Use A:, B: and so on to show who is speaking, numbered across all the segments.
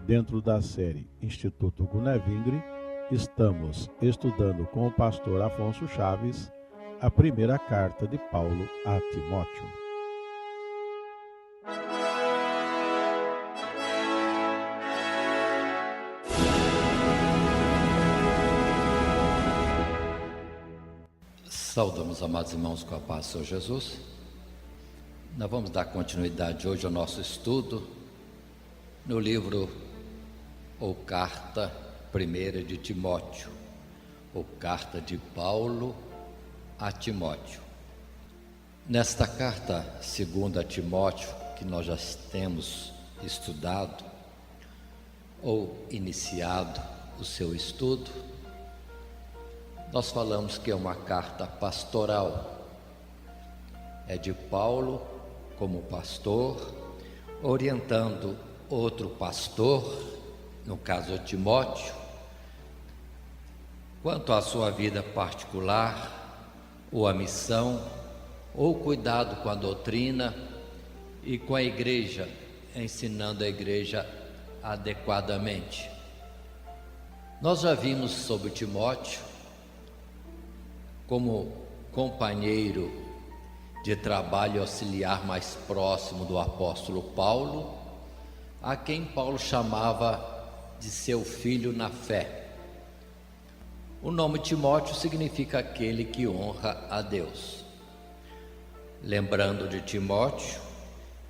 A: Dentro da série Instituto Gunevingre, estamos estudando com o pastor Afonso Chaves a primeira carta de Paulo a Timóteo.
B: Saudamos, amados irmãos, com a paz do Senhor Jesus. Nós vamos dar continuidade hoje ao nosso estudo no livro ou carta primeira de Timóteo, ou carta de Paulo a Timóteo. Nesta carta segunda a Timóteo, que nós já temos estudado ou iniciado o seu estudo, nós falamos que é uma carta pastoral. É de Paulo como pastor, orientando outro pastor, no caso de Timóteo, quanto à sua vida particular, ou a missão, ou cuidado com a doutrina e com a igreja, ensinando a igreja adequadamente. Nós já vimos sobre Timóteo como companheiro de trabalho auxiliar mais próximo do apóstolo Paulo, a quem Paulo chamava de seu filho na fé. O nome Timóteo significa aquele que honra a Deus. Lembrando de Timóteo,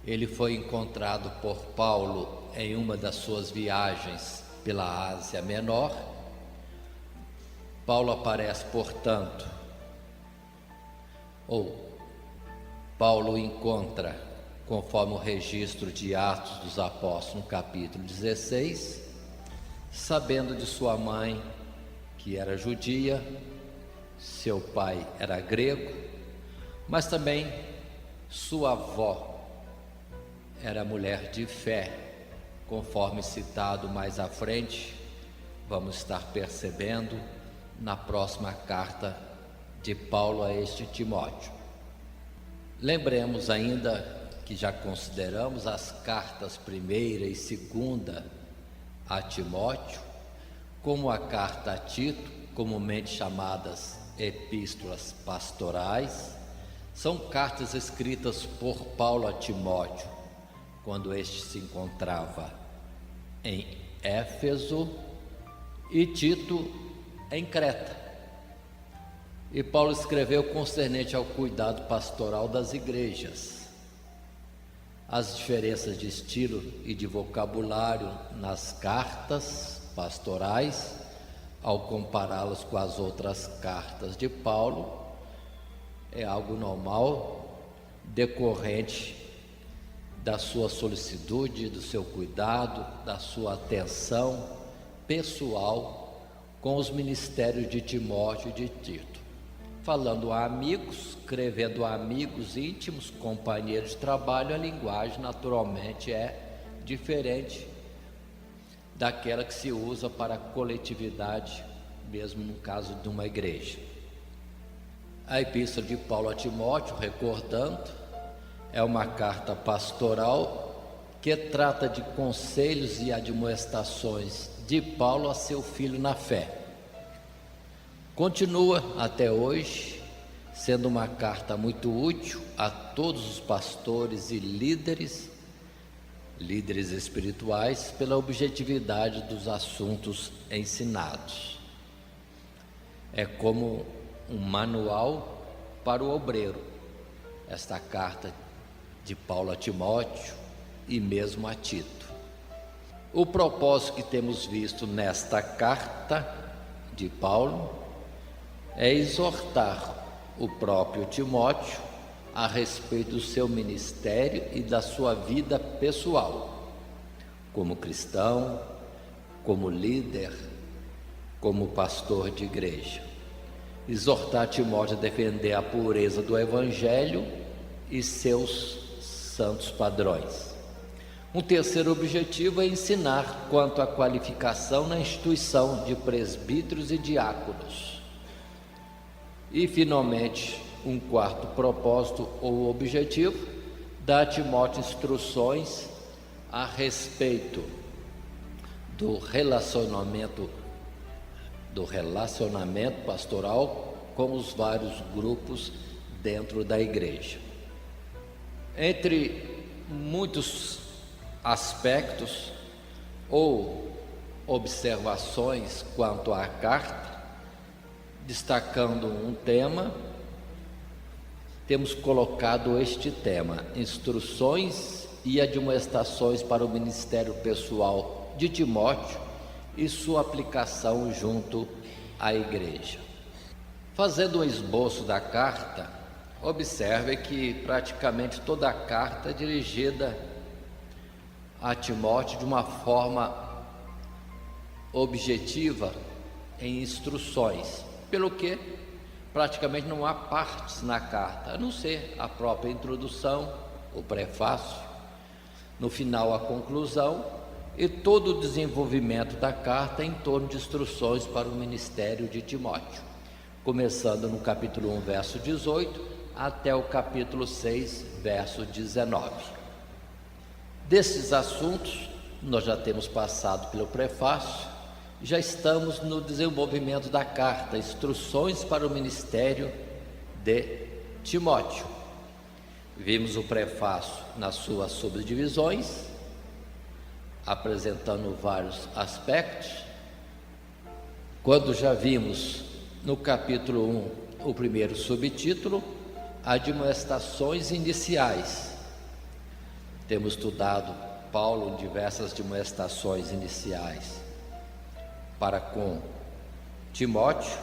B: ele foi encontrado por Paulo em uma das suas viagens pela Ásia Menor. Paulo aparece, portanto, Paulo encontra, conforme o registro de Atos dos Apóstolos, no capítulo 16, sabendo de sua mãe, que era judia, seu pai era grego, mas também sua avó era mulher de fé, conforme citado mais à frente, vamos estar percebendo na próxima carta de Paulo a este Timóteo. Lembremos ainda que já consideramos as cartas primeira e segunda a Timóteo, como a carta a Tito, comumente chamadas epístolas pastorais, são cartas escritas por Paulo a Timóteo, quando este se encontrava em Éfeso e Tito em Creta. E Paulo escreveu concernente ao cuidado pastoral das igrejas. As diferenças de estilo e de vocabulário nas cartas pastorais, ao compará-las com as outras cartas de Paulo, é algo normal, decorrente da sua solicitude, do seu cuidado, da sua atenção pessoal com os ministérios de Timóteo e de Tito. Falando a amigos, escrevendo a amigos íntimos, companheiros de trabalho, a linguagem naturalmente é diferente daquela que se usa para a coletividade, mesmo no caso de uma igreja. A epístola de Paulo a Timóteo, recordando, é uma carta pastoral que trata de conselhos e admoestações de Paulo a seu filho na fé. Continua até hoje sendo uma carta muito útil a todos os pastores e líderes espirituais, pela objetividade dos assuntos ensinados. É como um manual para o obreiro, esta carta de Paulo a Timóteo e mesmo a Tito. O propósito que temos visto nesta carta de Paulo é exortar o próprio Timóteo a respeito do seu ministério e da sua vida pessoal, como cristão, como líder, como pastor de igreja. Exortar Timóteo a defender a pureza do Evangelho e seus santos padrões. Um terceiro objetivo é ensinar quanto à qualificação na instituição de presbíteros e diáconos. E, finalmente, um quarto propósito ou objetivo, dar a Timóteo instruções a respeito do relacionamento pastoral com os vários grupos dentro da igreja. Entre muitos aspectos ou observações quanto à carta, destacando um tema, temos colocado este tema: instruções e admoestações para o ministério pessoal de Timóteo e sua aplicação junto à igreja. Fazendo um esboço da carta, observe que praticamente toda a carta é dirigida a Timóteo de uma forma objetiva em instruções, pelo que praticamente não há partes na carta, a não ser a própria introdução, o prefácio, no final a conclusão e todo o desenvolvimento da carta em torno de instruções para o ministério de Timóteo, começando no capítulo 1, verso 18, até o capítulo 6, verso 19. Desses assuntos, nós já temos passado pelo prefácio, já estamos no desenvolvimento da carta, instruções para o ministério de Timóteo. Vimos o prefácio nas suas subdivisões, apresentando vários aspectos. Quando já vimos no capítulo 1 o primeiro subtítulo, admoestações iniciais. Temos estudado Paulo em diversas admoestações iniciais para com Timóteo.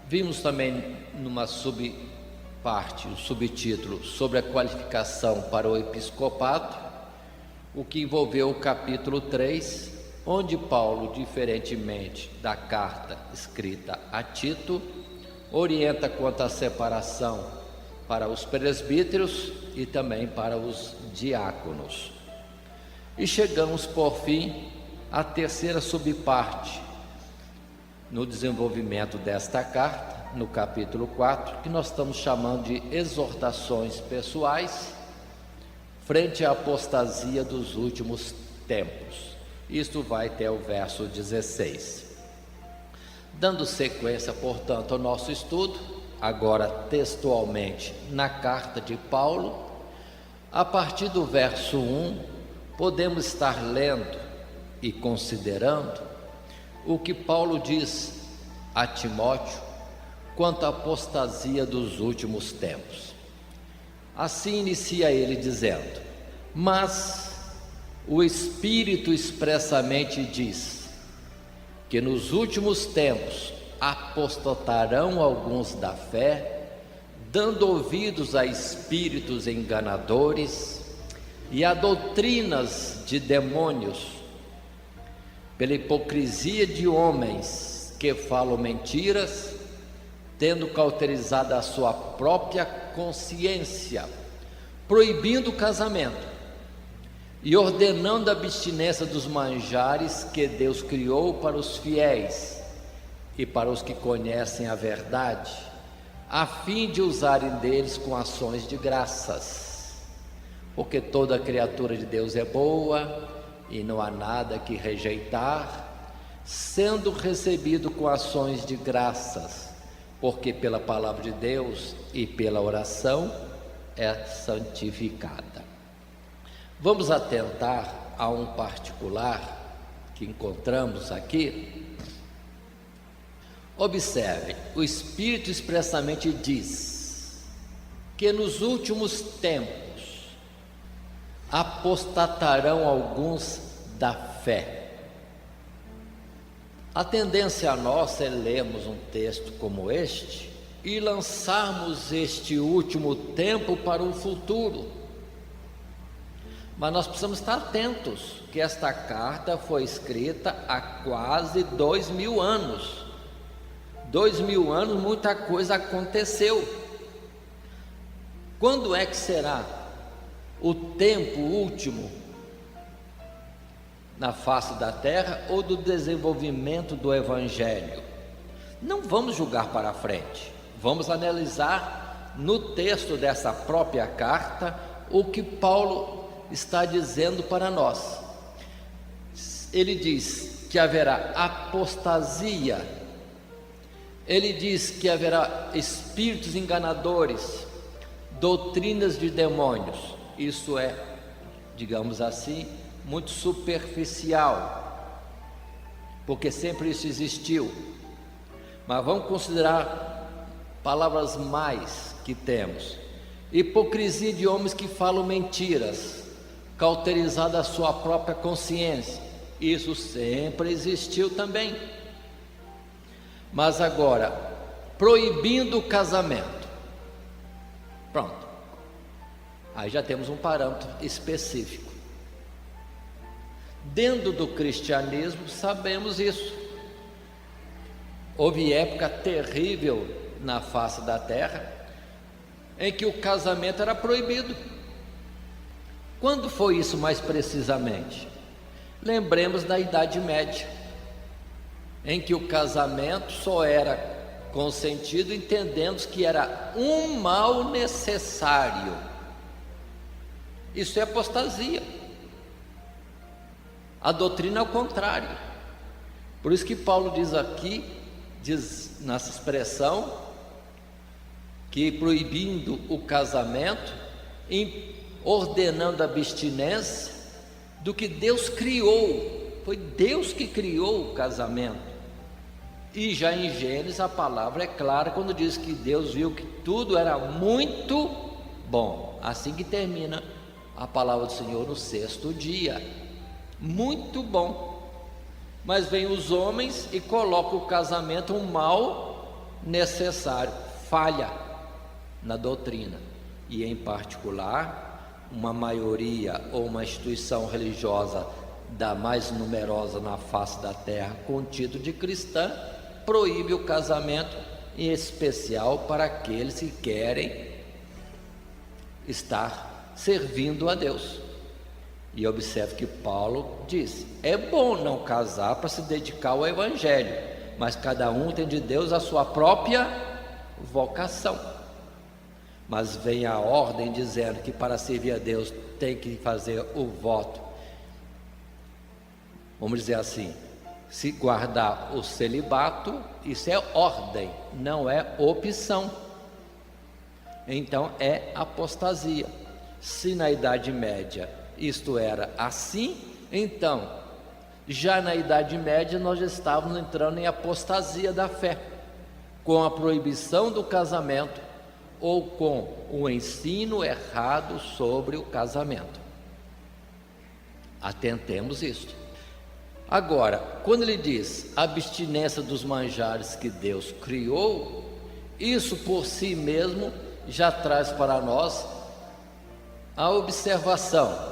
B: Vimos também numa subparte, o subtítulo sobre a qualificação para o episcopado, o que envolveu o capítulo 3, onde Paulo, diferentemente da carta escrita a Tito, orienta quanto à separação para os presbíteros e também para os diáconos. E chegamos por fim à terceira subparte no desenvolvimento desta carta, no capítulo 4, que nós estamos chamando de exortações pessoais frente à apostasia dos últimos tempos. Isto vai até o verso 16. Dando sequência, portanto, ao nosso estudo, agora textualmente na carta de Paulo, a partir do verso 1, podemos estar lendo e considerando o que Paulo diz a Timóteo quanto à apostasia dos últimos tempos. Assim inicia ele dizendo: mas o Espírito expressamente diz que nos últimos tempos apostatarão alguns da fé, dando ouvidos a espíritos enganadores e a doutrinas de demônios, pela hipocrisia de homens que falam mentiras, tendo cauterizado a sua própria consciência, proibindo o casamento e ordenando a abstinência dos manjares que Deus criou para os fiéis e para os que conhecem a verdade, a fim de usarem deles com ações de graças, porque toda criatura de Deus é boa e não há nada que rejeitar, sendo recebido com ações de graças, porque pela palavra de Deus e pela oração é santificada. Vamos atentar a um particular que encontramos aqui. Observe, o Espírito expressamente diz que nos últimos tempos apostatarão alguns da fé. A tendência nossa é lermos um texto como este e lançarmos este último tempo para o futuro. Mas nós precisamos estar atentos que esta carta foi escrita há quase 2000 anos. 2000 anos, muita coisa aconteceu. Quando é que será o tempo último na face da terra ou do desenvolvimento do Evangelho? Não vamos julgar para frente, vamos analisar no texto dessa própria carta o que Paulo está dizendo para nós. Ele diz que haverá apostasia, ele diz que haverá espíritos enganadores, doutrinas de demônios. Isso é, digamos assim, muito superficial, porque sempre isso existiu. Mas vamos considerar palavras mais que temos: hipocrisia de homens que falam mentiras, cauterizada a sua própria consciência. Isso sempre existiu também. Mas agora, proibindo o casamento. Pronto. Aí já temos um parâmetro específico. Dentro do cristianismo sabemos isso. Houve época terrível na face da terra em que o casamento era proibido. Quando foi isso mais precisamente? Lembremos da Idade Média, em que o casamento só era consentido entendendo que era um mal necessário. Isso é apostasia. A doutrina é o contrário. Por isso que Paulo diz aqui, diz nessa expressão, que proibindo o casamento, ordenando a abstinência do que Deus criou. Foi Deus que criou o casamento. E já em Gênesis a palavra é clara quando diz que Deus viu que tudo era muito bom. Assim que termina a palavra do Senhor no sexto dia. Muito bom. Mas vem os homens e colocam o casamento um mal necessário. Falha na doutrina. E em particular, uma maioria ou uma instituição religiosa da mais numerosa na face da terra, com título de cristã, proíbe o casamento, em especial para aqueles que querem estar servindo a Deus. E observe que Paulo diz: é bom não casar para se dedicar ao evangelho, mas cada um tem de Deus a sua própria vocação. Mas vem a ordem dizendo que para servir a Deus tem que fazer o voto, vamos dizer assim, se guardar o celibato. Isso é ordem, não é opção. Então é apostasia. Se na Idade Média isto era assim, então já na Idade Média nós já estávamos entrando em apostasia da fé, com a proibição do casamento ou com o ensino errado sobre o casamento. Atentemos isto. Agora, quando ele diz abstinência dos manjares que Deus criou, isso por si mesmo já traz para nós a observação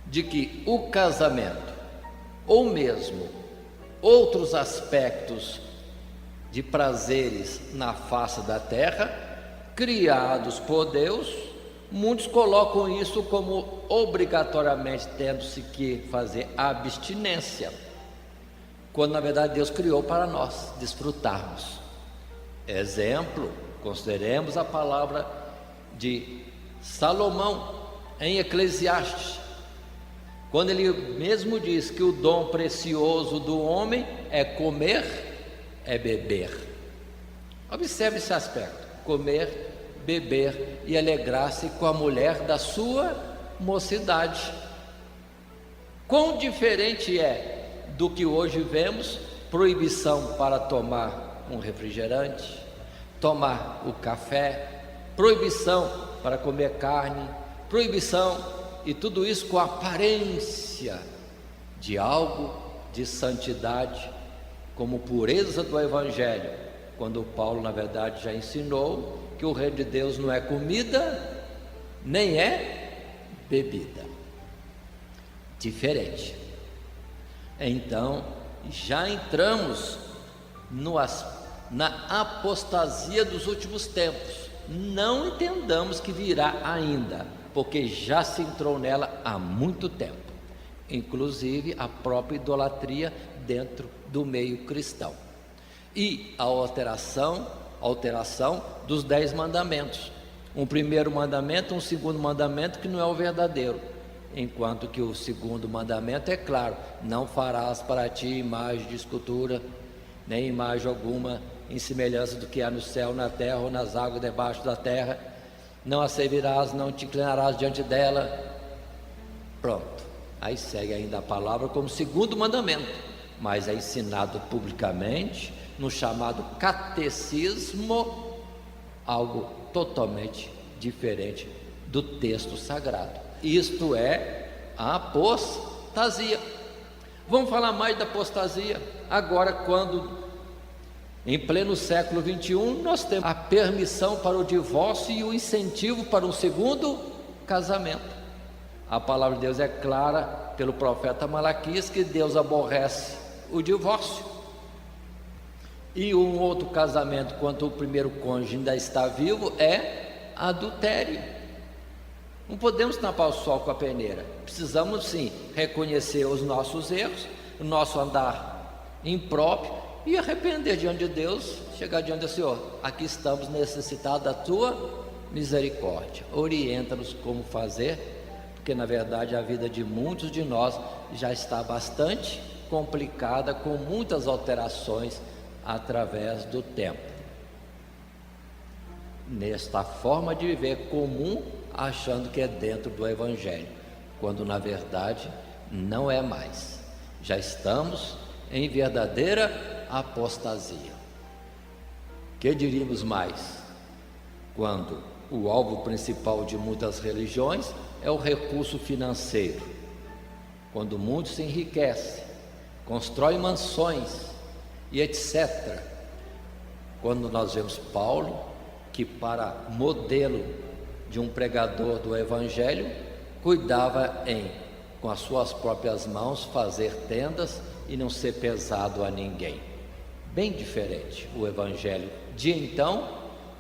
B: de que o casamento, ou mesmo outros aspectos de prazeres na face da terra, criados por Deus, muitos colocam isso como obrigatoriamente tendo-se que fazer abstinência, quando na verdade Deus criou para nós desfrutarmos. Exemplo, consideremos a palavra de Salomão em Eclesiastes, quando ele mesmo diz que o dom precioso do homem é comer, é beber. Observe esse aspecto: comer, beber e alegrar-se com a mulher da sua mocidade. Quão diferente é do que hoje vemos: proibição para tomar um refrigerante, tomar o café, proibição para comer carne, proibição, e tudo isso com a aparência de algo de santidade, como pureza do Evangelho, quando Paulo na verdade já ensinou que o reino de Deus não é comida, nem é bebida. Diferente. Então, já entramos na apostasia dos últimos tempos. Não entendamos que virá ainda, porque já se entrou nela há muito tempo, inclusive a própria idolatria dentro do meio cristão, e a alteração dos 10 mandamentos, um primeiro mandamento, um segundo mandamento que não é o verdadeiro, enquanto que o segundo mandamento é claro: não farás para ti imagem de escultura, nem imagem alguma em semelhança do que há no céu, na terra ou nas águas debaixo da terra. Não a servirás, não te inclinarás diante dela. Pronto, aí segue ainda a palavra como segundo mandamento, mas é ensinado publicamente no chamado catecismo, algo totalmente diferente do texto sagrado. Isto é a apostasia. Vamos falar mais da apostasia agora, quando em pleno século XXI nós temos a permissão para o divórcio e o incentivo para um segundo casamento. A palavra de Deus é clara pelo profeta Malaquias que Deus aborrece o divórcio. E um outro casamento, quando o primeiro cônjuge ainda está vivo, é adultério. Não podemos tampar o sol com a peneira. Precisamos sim reconhecer os nossos erros, o nosso andar impróprio e arrepender diante de Deus, chegar diante do Senhor. Aqui estamos necessitados da tua misericórdia. Orienta-nos como fazer, porque na verdade a vida de muitos de nós já está bastante complicada, com muitas alterações através do tempo. Nesta forma de viver comum, achando que é dentro do Evangelho, quando na verdade não é mais. Já estamos em verdadeira apostasia. Que diríamos mais? Quando o alvo principal de muitas religiões é o recurso financeiro, quando muitos se enriquecem, constroem mansões e etc. Quando nós vemos Paulo, que para modelo de um pregador do Evangelho, cuidava em, com as suas próprias mãos, fazer tendas e não ser pesado a ninguém. Bem diferente o Evangelho de então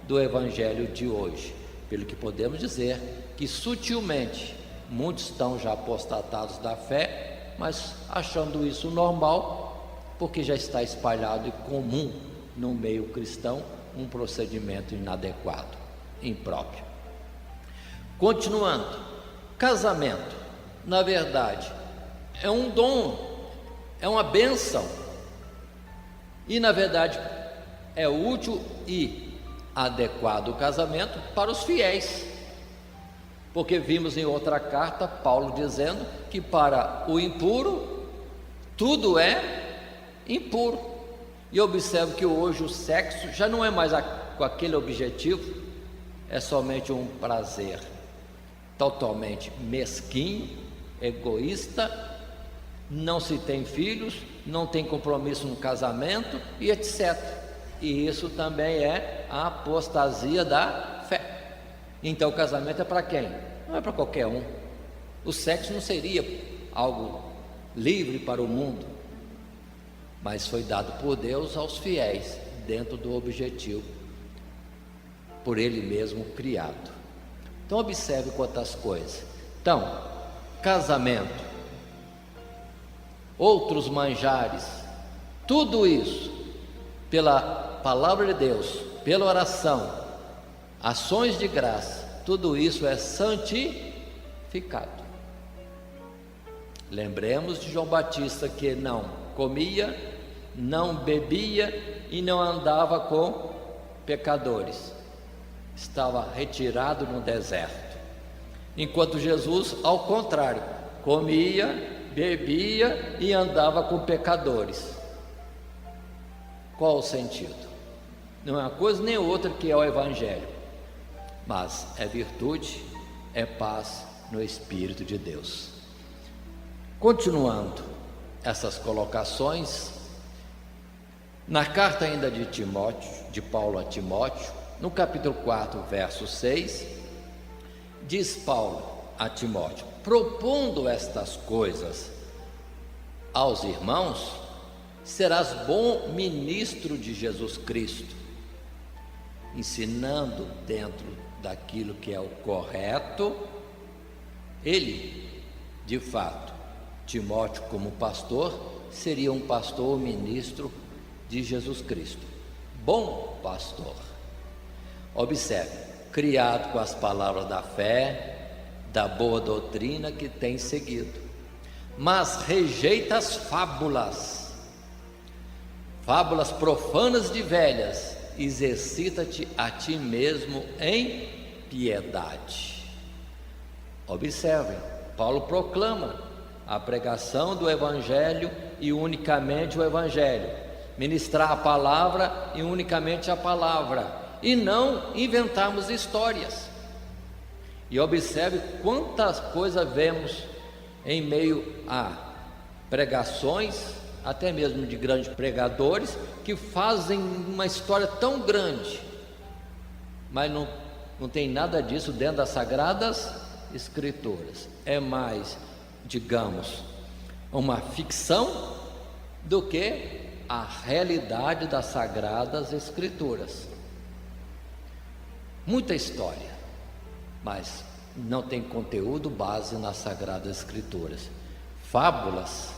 B: do Evangelho de hoje, pelo que podemos dizer que sutilmente muitos estão já apostatados da fé, mas achando isso normal, porque já está espalhado e comum no meio cristão um procedimento inadequado, impróprio. Continuando, casamento, na verdade, é um dom, é uma bênção, e na verdade é útil e adequado o casamento para os fiéis, porque vimos em outra carta Paulo dizendo que para o impuro tudo é impuro. E observe que hoje o sexo já não é mais com aquele objetivo, é somente um prazer totalmente mesquinho, egoísta, não se tem filhos, não tem compromisso no casamento e etc. E isso também é a apostasia da fé. Então o casamento é para quem? Não é para qualquer um. O sexo não seria algo livre para o mundo, mas foi dado por Deus aos fiéis, dentro do objetivo por Ele mesmo criado. Então observe quantas coisas. Então, casamento, outros manjares, tudo isso, pela palavra de Deus, pela oração, ações de graça, tudo isso é santificado. Lembremos de João Batista, que não comia, não bebia e não andava com pecadores, estava retirado no deserto, enquanto Jesus, ao contrário, comia, bebia e andava com pecadores. Qual o sentido? Não é uma coisa nem outra que é o Evangelho, mas é virtude, é paz no Espírito de Deus. Continuando essas colocações, na carta ainda de Timóteo, de Paulo a Timóteo, no capítulo 4, verso 6, diz Paulo a Timóteo: propondo estas coisas aos irmãos, serás bom ministro de Jesus Cristo, ensinando dentro daquilo que é o correto. Ele, de fato, Timóteo, como pastor, seria um pastor, ministro de Jesus Cristo, bom pastor. Observe, criado com as palavras da fé, da boa doutrina que tem seguido, mas rejeita as fábulas profanas de velhas, exercita-te a ti mesmo em piedade. Observem, Paulo proclama a pregação do Evangelho e unicamente o Evangelho, ministrar a palavra e unicamente a palavra, e não inventarmos histórias. E observe quantas coisas vemos em meio a pregações, até mesmo de grandes pregadores, que fazem uma história tão grande, mas não tem nada disso dentro das Sagradas Escrituras. É mais, digamos, uma ficção do que a realidade das Sagradas Escrituras. Muita história, mas não tem conteúdo base nas Sagradas Escrituras. Fábulas,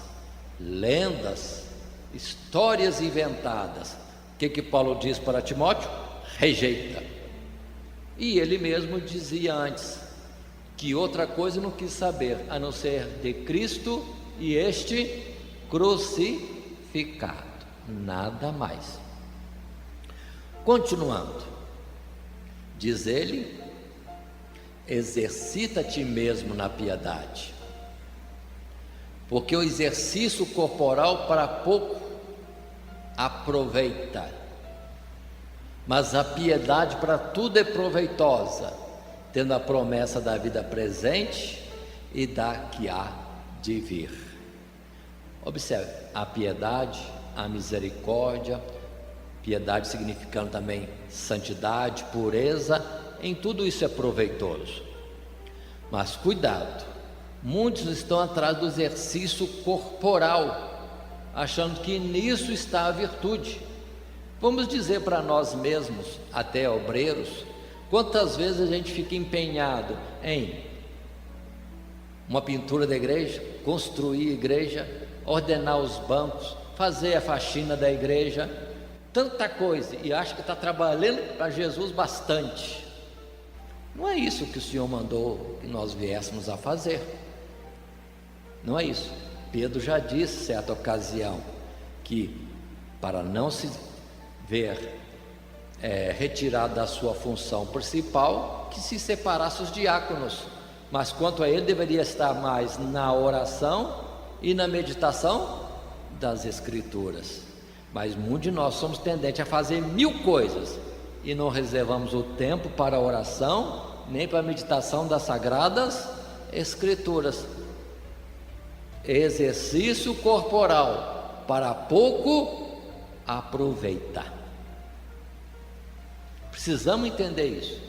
B: lendas, histórias inventadas. O que Paulo diz para Timóteo? Rejeita. E ele mesmo dizia antes que outra coisa não quis saber, a não ser de Cristo e este crucificado, nada mais. Continuando, diz ele: exercita-te mesmo na piedade, porque o exercício corporal para pouco aproveita, mas a piedade para tudo é proveitosa, tendo a promessa da vida presente e da que há de vir. Observe, a piedade, a misericórdia, piedade significando também santidade, pureza, em tudo isso é proveitoso. Mas cuidado, muitos estão atrás do exercício corporal, achando que nisso está a virtude. Vamos dizer para nós mesmos, até obreiros, quantas vezes a gente fica empenhado em uma pintura da igreja, construir a igreja, ordenar os bancos, fazer a faxina da igreja, tanta coisa, e acha que está trabalhando para Jesus bastante. Não é isso que o Senhor mandou que nós viéssemos a fazer. Não é isso. Pedro já disse, certa ocasião, que para não se ver retirado da sua função principal, que se separasse os diáconos, mas quanto a ele deveria estar mais na oração e na meditação das Escrituras. Mas muitos de nós somos tendentes a fazer 1000 coisas e não reservamos o tempo para a oração nem para a meditação das Sagradas Escrituras. Exercício corporal para pouco aproveita. Precisamos entender isso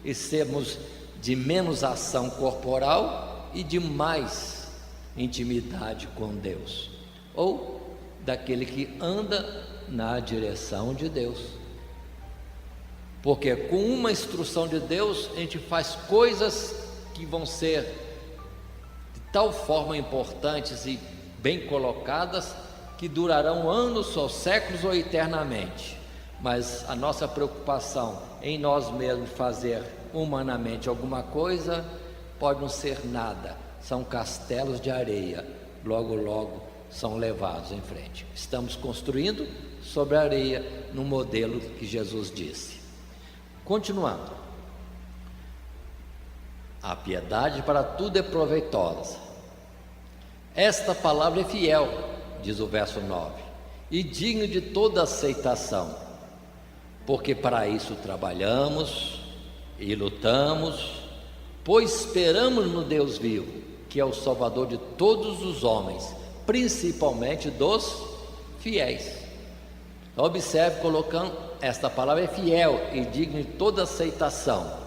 B: e sermos de menos ação corporal e de mais intimidade com Deus, ou daquele que anda na direção de Deus, porque com uma instrução de Deus a gente faz coisas que vão ser de tal forma importantes e bem colocadas que durarão anos ou séculos ou eternamente. Mas a nossa preocupação em nós mesmos fazer humanamente alguma coisa pode não ser nada, são castelos de areia, logo logo são levados em frente. Estamos construindo sobre a areia no modelo que Jesus disse. Continuando, a piedade para tudo é proveitosa. Esta palavra é fiel, diz o verso 9, e digna de toda aceitação, porque para isso trabalhamos e lutamos, pois esperamos no Deus vivo, que é o Salvador de todos os homens, principalmente dos fiéis. Então, observe, colocando, esta palavra é fiel e digna de toda aceitação.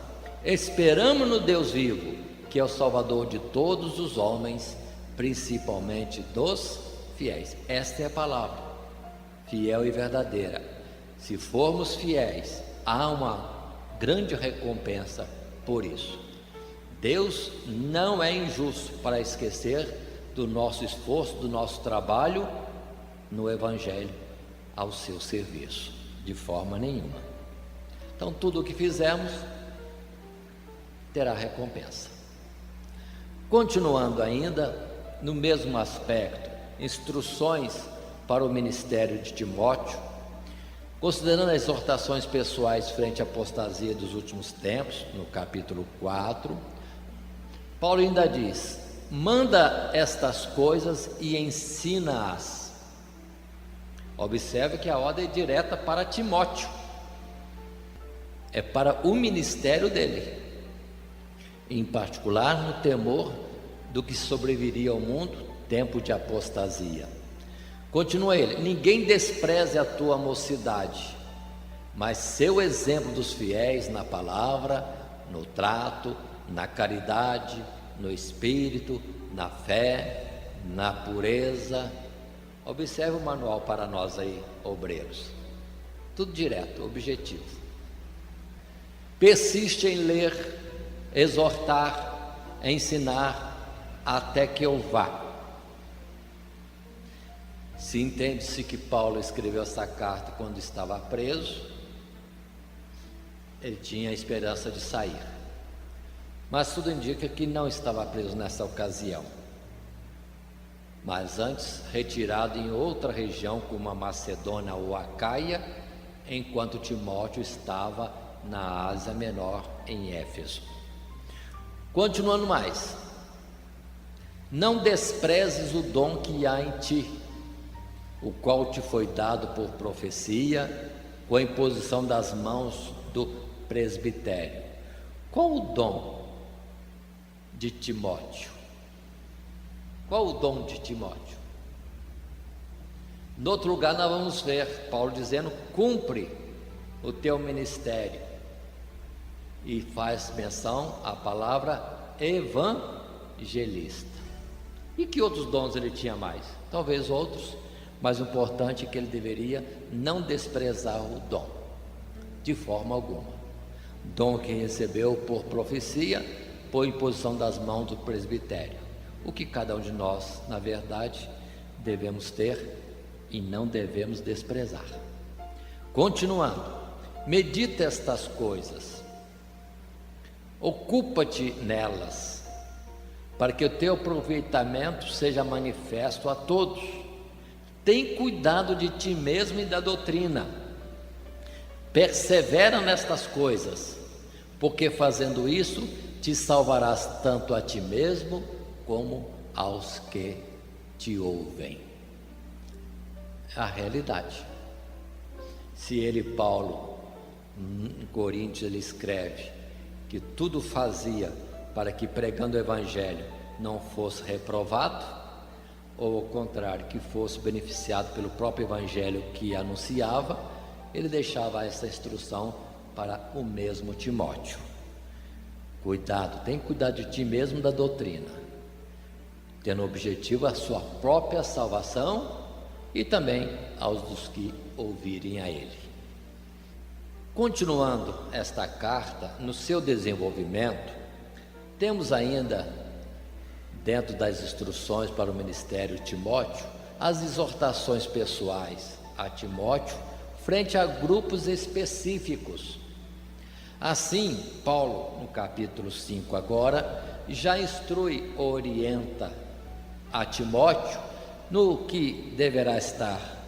B: Esperamos no Deus vivo, que é o Salvador de todos os homens, principalmente dos fiéis. Esta é a palavra, fiel e verdadeira. Se formos fiéis, há uma grande recompensa por isso. Deus não é injusto para esquecer do nosso esforço, do nosso trabalho no Evangelho ao seu serviço, de forma nenhuma. Então tudo o que fizermos terá recompensa. Continuando ainda, no mesmo aspecto, instruções para o ministério de Timóteo, considerando as exortações pessoais frente à apostasia dos últimos tempos, no capítulo 4, Paulo ainda diz: manda estas coisas e ensina-as. Observe que a ordem é direta para Timóteo, é para o ministério dele, em particular no temor do que sobreviria ao mundo, tempo de apostasia. Continua ele: ninguém despreze a tua mocidade, mas seu exemplo dos fiéis na palavra, no trato, na caridade, no espírito, na fé, na pureza. Observe o manual para nós aí, obreiros, tudo direto, objetivo. Persiste em ler, exortar, ensinar, até que eu vá. Se entende-se que Paulo escreveu essa carta quando estava preso, ele tinha a esperança de sair, mas tudo indica que não estava preso nessa ocasião, mas antes retirado em outra região, como a Macedônia ou a Acaia, enquanto Timóteo estava na Ásia Menor, em Éfeso. Continuando mais: não desprezes o dom que há em ti, o qual te foi dado por profecia, com a imposição das mãos do presbitério. Qual o dom de Timóteo? Qual o dom de Timóteo? No outro lugar nós vamos ver Paulo dizendo: cumpre o teu ministério, e faz menção à palavra evangelista. E que outros dons ele tinha mais? Talvez outros, mas o importante é que ele deveria não desprezar o dom, de forma alguma. Dom que recebeu por profecia, por imposição das mãos do presbitério, o que cada um de nós, na verdade, devemos ter e não devemos desprezar. Continuando: medita estas coisas, ocupa-te nelas, para que o teu aproveitamento seja manifesto a todos. Tem cuidado de ti mesmo e da doutrina, persevera nestas coisas, porque fazendo isso te salvarás tanto a ti mesmo como aos que te ouvem. A realidade. Se ele, Paulo, em Coríntios, ele escreve que tudo fazia para que, pregando o evangelho, não fosse reprovado, ou ao contrário, que fosse beneficiado pelo próprio evangelho que anunciava, ele deixava essa instrução para o mesmo Timóteo: cuidado, tem que cuidar de ti mesmo, da doutrina, tendo objetivo a sua própria salvação e também aos dos que ouvirem a ele. Continuando esta carta, no seu desenvolvimento, temos ainda, dentro das instruções para o ministério de Timóteo, as exortações pessoais a Timóteo frente a grupos específicos. Assim, Paulo, no capítulo 5 agora, já instrui, orienta a Timóteo no que deverá estar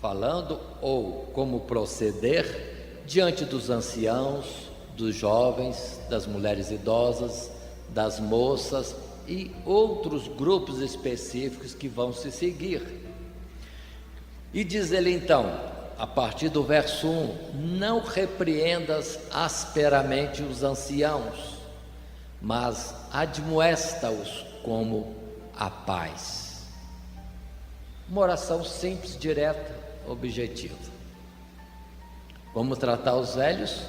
B: falando ou como proceder diante dos anciãos, dos jovens, das mulheres idosas, das moças e outros grupos específicos que vão se seguir. E diz ele então, a partir do verso 1: não repreendas asperamente os anciãos, mas admoesta-os como a paz. Uma oração simples, direta, objetiva. Como tratar os velhos?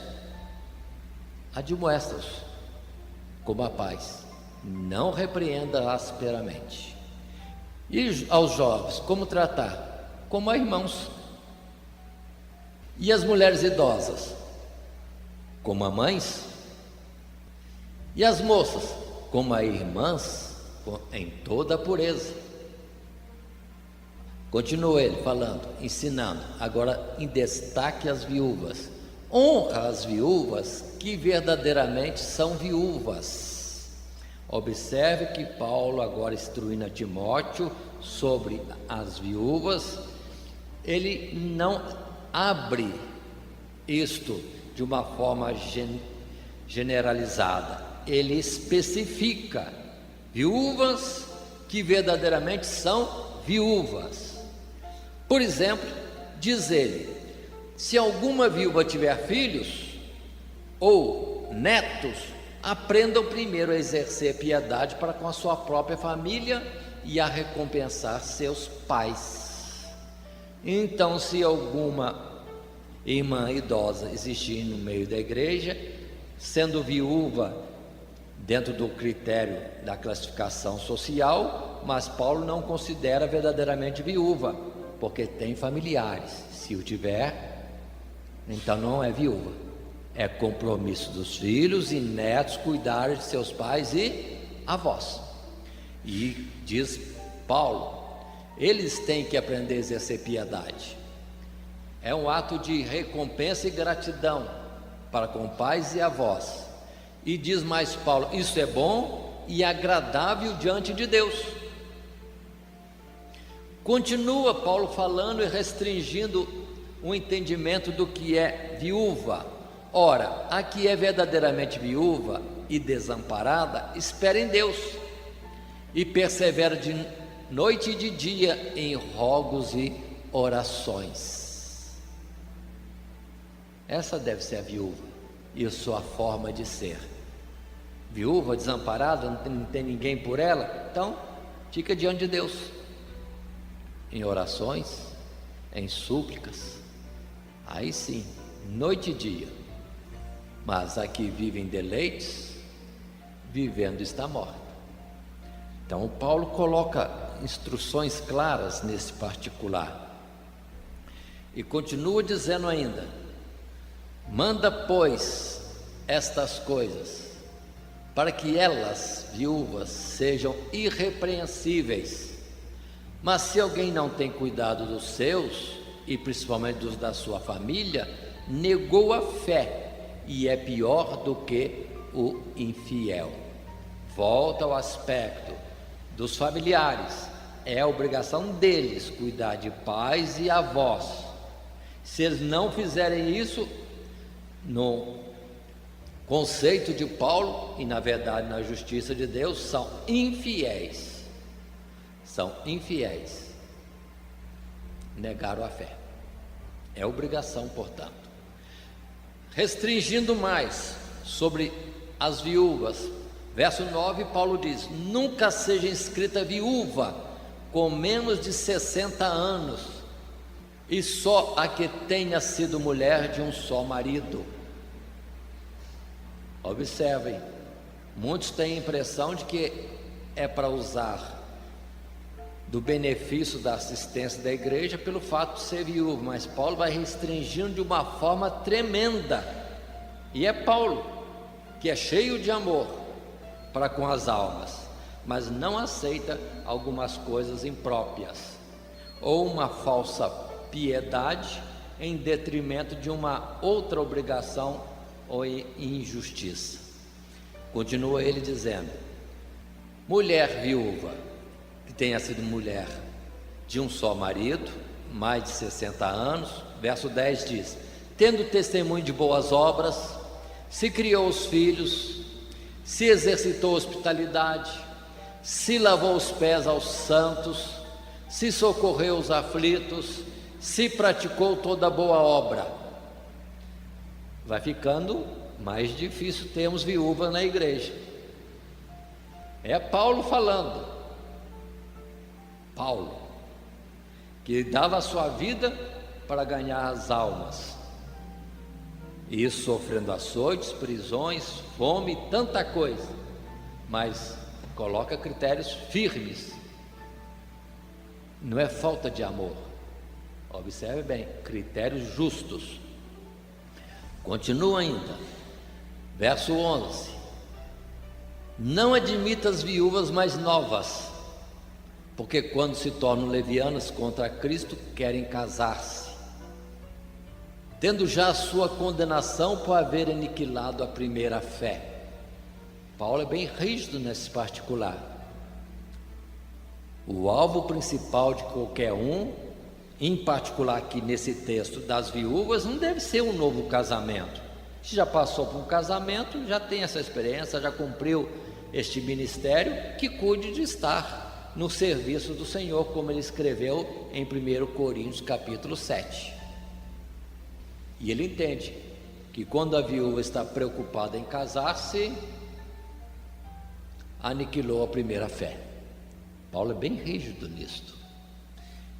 B: Admoesta-os como a paz, não repreenda asperamente. E aos jovens, como tratar? Como a irmãos. E as mulheres idosas? Como a mães. E as moças? Como a irmãs, em toda a pureza. Continua ele falando, ensinando, agora em destaque as viúvas. Honra as viúvas que verdadeiramente são viúvas, Observe que Paulo, agora instruindo a Timóteo sobre as viúvas, ele não abre isto de uma forma generalizada, ele especifica viúvas que verdadeiramente são viúvas. Por exemplo, diz ele: se alguma viúva tiver filhos ou netos, aprendam primeiro a exercer piedade para com a sua própria família e a recompensar seus pais. Então, se alguma irmã idosa existir no meio da igreja, sendo viúva dentro do critério da classificação social, mas Paulo não considera verdadeiramente viúva, porque tem familiares. Se o tiver, então não é viúva. É compromisso dos filhos e netos cuidar de seus pais e avós. E diz Paulo, eles têm que aprender a exercer piedade. É um ato de recompensa e gratidão para com pais e avós. E diz mais Paulo, isso é bom e agradável diante de Deus. Continua Paulo falando e restringindo o entendimento do que é viúva. Ora, a que é verdadeiramente viúva e desamparada, espera em Deus e persevera de noite e de dia em rogos e orações. Essa deve ser a viúva e a sua forma de ser. Viúva, desamparada, não tem ninguém por ela, então fica diante de Deus em orações, em súplicas, aí sim, noite e dia. Mas a que vive em deleites, vivendo está morta. Então Paulo coloca instruções claras nesse particular e continua dizendo ainda: manda, pois, estas coisas, para que elas, viúvas, sejam irrepreensíveis. Mas se alguém não tem cuidado dos seus, e principalmente dos da sua família, negou a fé e é pior do que o infiel. Volta ao aspecto dos familiares. É a obrigação deles cuidar de pais e avós. Se eles não fizerem isso, no conceito de Paulo, e na verdade na justiça de Deus, são infiéis. São infiéis. Negaram a fé. É obrigação, portanto. Restringindo mais sobre as viúvas, verso 9, Paulo diz: nunca seja inscrita viúva com menos de 60 anos, e só a que tenha sido mulher de um só marido. Observem, muitos têm a impressão de que é para usar do benefício da assistência da igreja pelo fato de ser viúvo, mas Paulo vai restringindo de uma forma tremenda. E é Paulo que é cheio de amor para com as almas, mas não aceita algumas coisas impróprias ou uma falsa piedade em detrimento de uma outra obrigação ou injustiça. Continua ele dizendo: mulher viúva que tenha sido mulher de um só marido, mais de 60 anos, verso 10 diz: tendo testemunho de boas obras, se criou os filhos, se exercitou a hospitalidade, se lavou os pés aos santos, se socorreu os aflitos, se praticou toda boa obra. Vai ficando mais difícil termos viúva na igreja. É Paulo falando. Paulo, que dava a sua vida para ganhar as almas, e sofrendo açoites, prisões, fome, tanta coisa, mas coloca critérios firmes. Não é falta de amor. Observe bem, critérios justos. Continua ainda, verso 11: não admita as viúvas mais novas, porque quando se tornam levianas contra Cristo, querem casar-se, tendo já a sua condenação por haver aniquilado a primeira fé. Paulo é bem rígido nesse particular. O alvo principal de qualquer um, em particular aqui nesse texto das viúvas, não deve ser um novo casamento. Se já passou por um casamento, já tem essa experiência, já cumpriu este ministério, que cuide de estar no serviço do Senhor, como ele escreveu em 1 Coríntios capítulo 7. E ele entende que quando a viúva está preocupada em casar-se, aniquilou a primeira fé. Paulo é bem rígido nisto.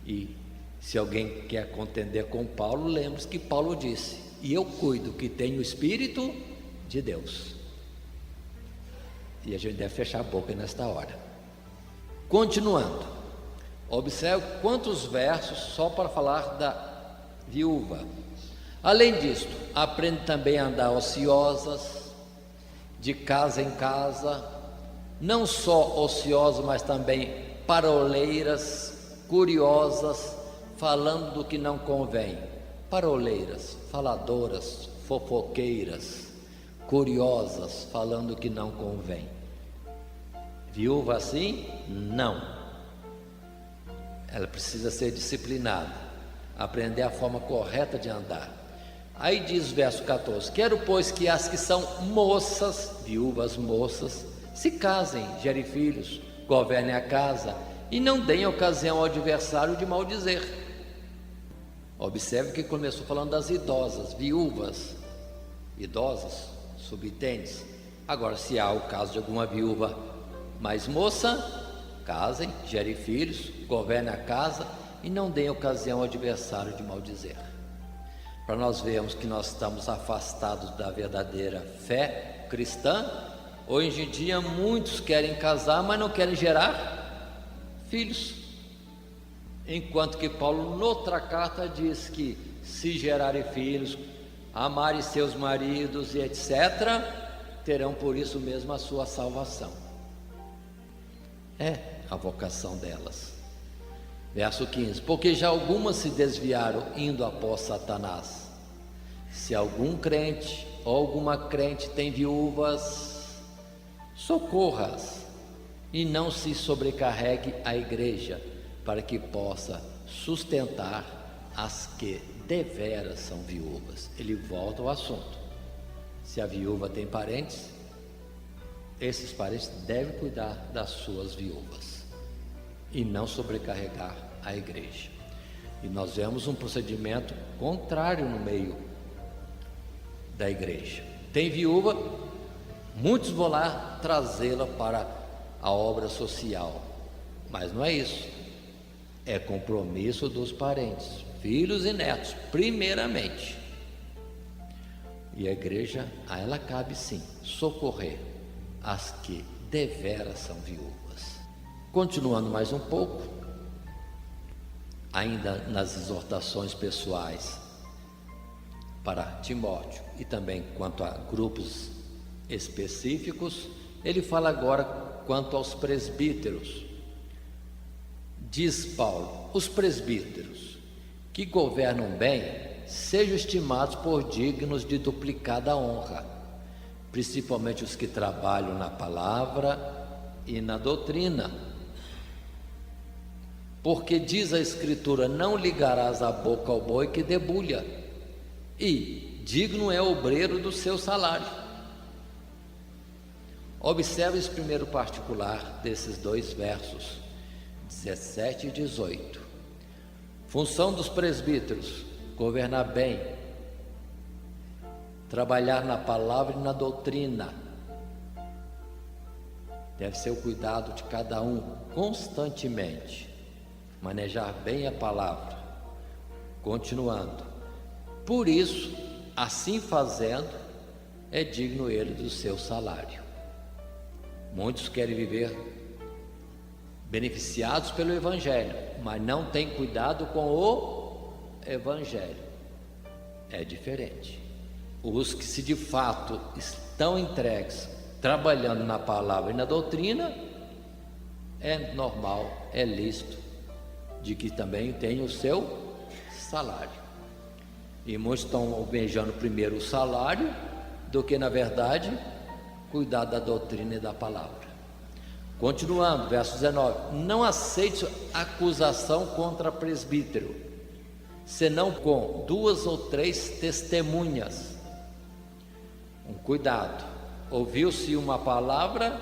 B: E se alguém quer contender com Paulo, lembre-se que Paulo disse: e eu cuido que tenho o Espírito de Deus. E a gente deve fechar a boca nesta hora. Continuando, observe quantos versos só para falar da viúva. Além disto, aprende também a andar ociosas, de casa em casa, não só ociosas, mas também paroleiras, curiosas, falando do que não convém. Paroleiras, faladoras, fofoqueiras, curiosas, falando o que não convém. Viúva assim? Não. Ela precisa ser disciplinada, aprender a forma correta de andar. Aí diz o verso 14: quero, pois, que as que são moças, viúvas moças, se casem, gerem filhos, governem a casa e não deem ocasião ao adversário de maldizer. Observe que começou falando das idosas, viúvas, idosas, subtende-se. Agora, se há o caso de alguma viúva mais moça, casem, gerem filhos, governem a casa e não deem ocasião ao adversário de maldizer. Para nós vermos que nós estamos afastados da verdadeira fé cristã. Hoje em dia muitos querem casar, mas não querem gerar filhos, enquanto que Paulo, noutra carta, diz que se gerarem filhos, amarem seus maridos e etc., terão por isso mesmo a sua salvação. É a vocação delas. Verso 15: porque já algumas se desviaram indo após Satanás. Se algum crente ou alguma crente tem viúvas, socorra-as e não se sobrecarregue a igreja, para que possa sustentar as que deveras são viúvas. Ele volta ao assunto. Se a viúva tem parentes, esses parentes devem cuidar das suas viúvas e não sobrecarregar a igreja. E nós vemos um procedimento contrário no meio da igreja. Tem viúva, muitos vão lá trazê-la para a obra social, mas não é isso. É compromisso dos parentes, filhos e netos, primeiramente. E a igreja, a ela cabe sim socorrer as que deveras são viúvas. Continuando mais um pouco, ainda nas exortações pessoais para Timóteo e também quanto a grupos específicos, ele fala agora quanto aos presbíteros. Diz Paulo: os presbíteros que governam bem sejam estimados por dignos de duplicada honra, principalmente os que trabalham na palavra e na doutrina. Porque diz a Escritura: não ligarás a boca ao boi que debulha, e digno é o obreiro do seu salário. Observe esse primeiro particular desses dois versos, 17 e 18. Função dos presbíteros: governar bem, trabalhar na palavra e na doutrina. Deve ser o cuidado de cada um constantemente, manejar bem a palavra. Continuando: por isso, assim fazendo, é digno ele do seu salário. Muitos querem viver beneficiados pelo Evangelho, mas não têm cuidado com o Evangelho. É diferente. Os que se de fato estão entregues, trabalhando na palavra e na doutrina, é normal, é lícito de que também tenha o seu salário. E muitos estão almejando primeiro o salário do que, na verdade, cuidar da doutrina e da palavra. Continuando, verso 19: não aceite acusação contra presbítero, senão com 2 ou 3 testemunhas. Cuidado, ouviu-se uma palavra,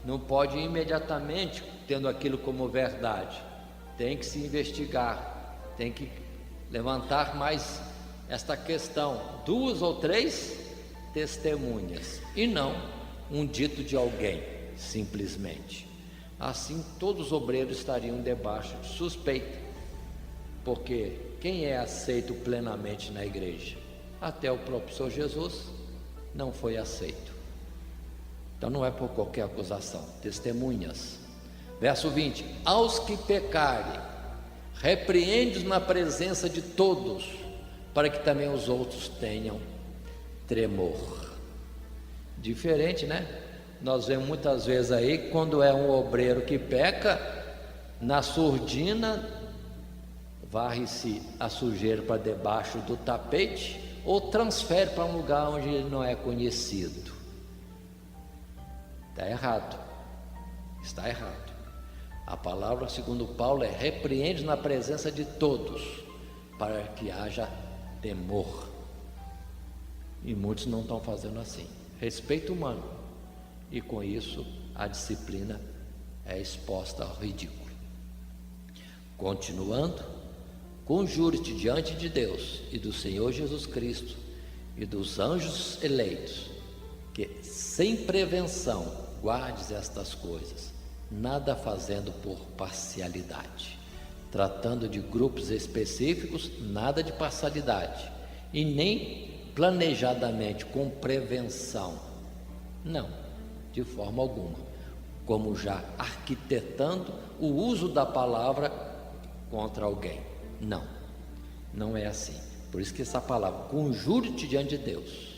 B: não pode imediatamente tendo aquilo como verdade, tem que se investigar, tem que levantar mais esta questão, 2 ou 3 testemunhas, e não um dito de alguém, simplesmente. Assim todos os obreiros estariam debaixo de suspeita, porque quem é aceito plenamente na igreja? Até o próprio Senhor Jesus não foi aceito. Então não é por qualquer acusação, testemunhas. Verso 20: aos que pecarem, repreende-os na presença de todos, para que também os outros tenham tremor. Diferente, né? Nós vemos muitas vezes aí, quando é um obreiro que peca, na surdina, varre-se a sujeira para debaixo do tapete, ou transfere para um lugar onde ele não é conhecido. Está errado, está errado. A palavra, segundo Paulo, é repreende na presença de todos, para que haja temor. E muitos não estão fazendo assim. Respeito humano, e com isso a disciplina é exposta ao ridículo. Continuando: conjure-te diante de Deus e do Senhor Jesus Cristo e dos anjos eleitos, que sem prevenção guardes estas coisas, nada fazendo por parcialidade, tratando de grupos específicos, nada de parcialidade, e nem planejadamente com prevenção, não, de forma alguma, como já arquitetando o uso da palavra contra alguém. Não, não é assim. Por isso que essa palavra, conjure-te diante de Deus,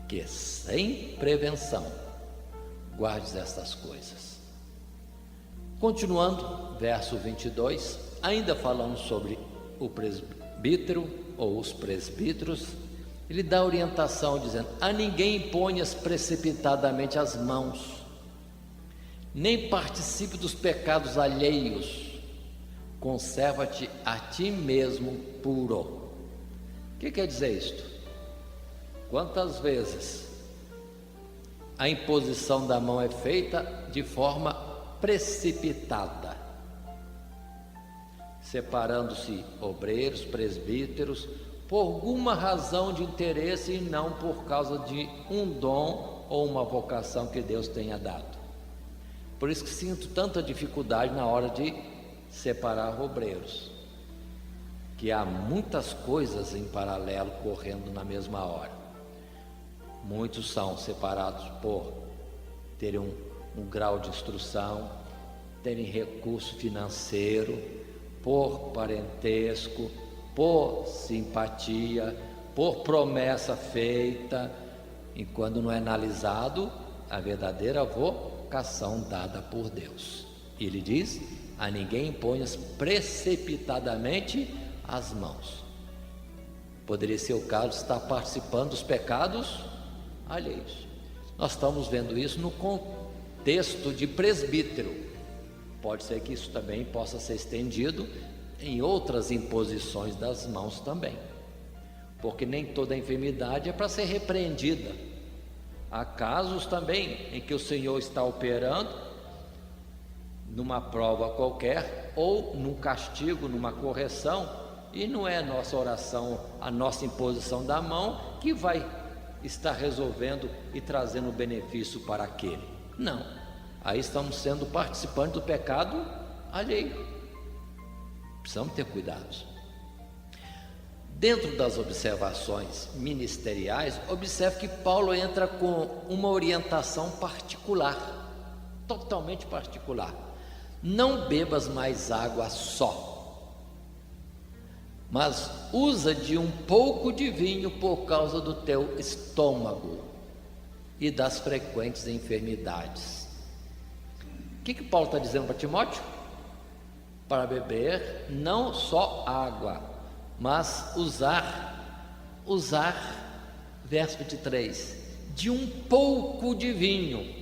B: que sem prevenção guardes estas coisas. Continuando, verso 22, ainda falando sobre o presbítero ou os presbíteros, ele dá orientação dizendo: a ninguém imponhas precipitadamente as mãos, nem participe dos pecados alheios, conserva-te a ti mesmo puro. O que quer dizer isto? Quantas vezes a imposição da mão é feita de forma precipitada, separando-se obreiros, presbíteros, por alguma razão de interesse e não por causa de um dom ou uma vocação que Deus tenha dado. Por isso que sinto tanta dificuldade na hora de separar obreiros, que há muitas coisas em paralelo correndo na mesma hora. Muitos são separados por terem um grau de instrução, terem recurso financeiro, por parentesco, por simpatia, por promessa feita, e quando não é analisado a verdadeira vocação dada por Deus. Ele diz: a ninguém imponhas precipitadamente as mãos. Poderia ser o caso de estar participando dos pecados alheios. Nós estamos vendo isso no contexto de presbítero. Pode ser que isso também possa ser estendido em outras imposições das mãos também, porque nem toda enfermidade é para ser repreendida. Há casos também em que o Senhor está operando numa prova qualquer, ou num castigo, numa correção, e não é a nossa oração, a nossa imposição da mão que vai estar resolvendo e trazendo benefício para aquele. Não, aí estamos sendo participantes do pecado alheio. Precisamos ter cuidado. Dentro das observações ministeriais, observe que Paulo entra com uma orientação particular, totalmente particular. Não bebas mais água só, mas usa de um pouco de vinho por causa do teu estômago e das frequentes enfermidades. O que Paulo está dizendo para Timóteo? Para beber não só água, mas usar, verso 23, de um pouco de vinho.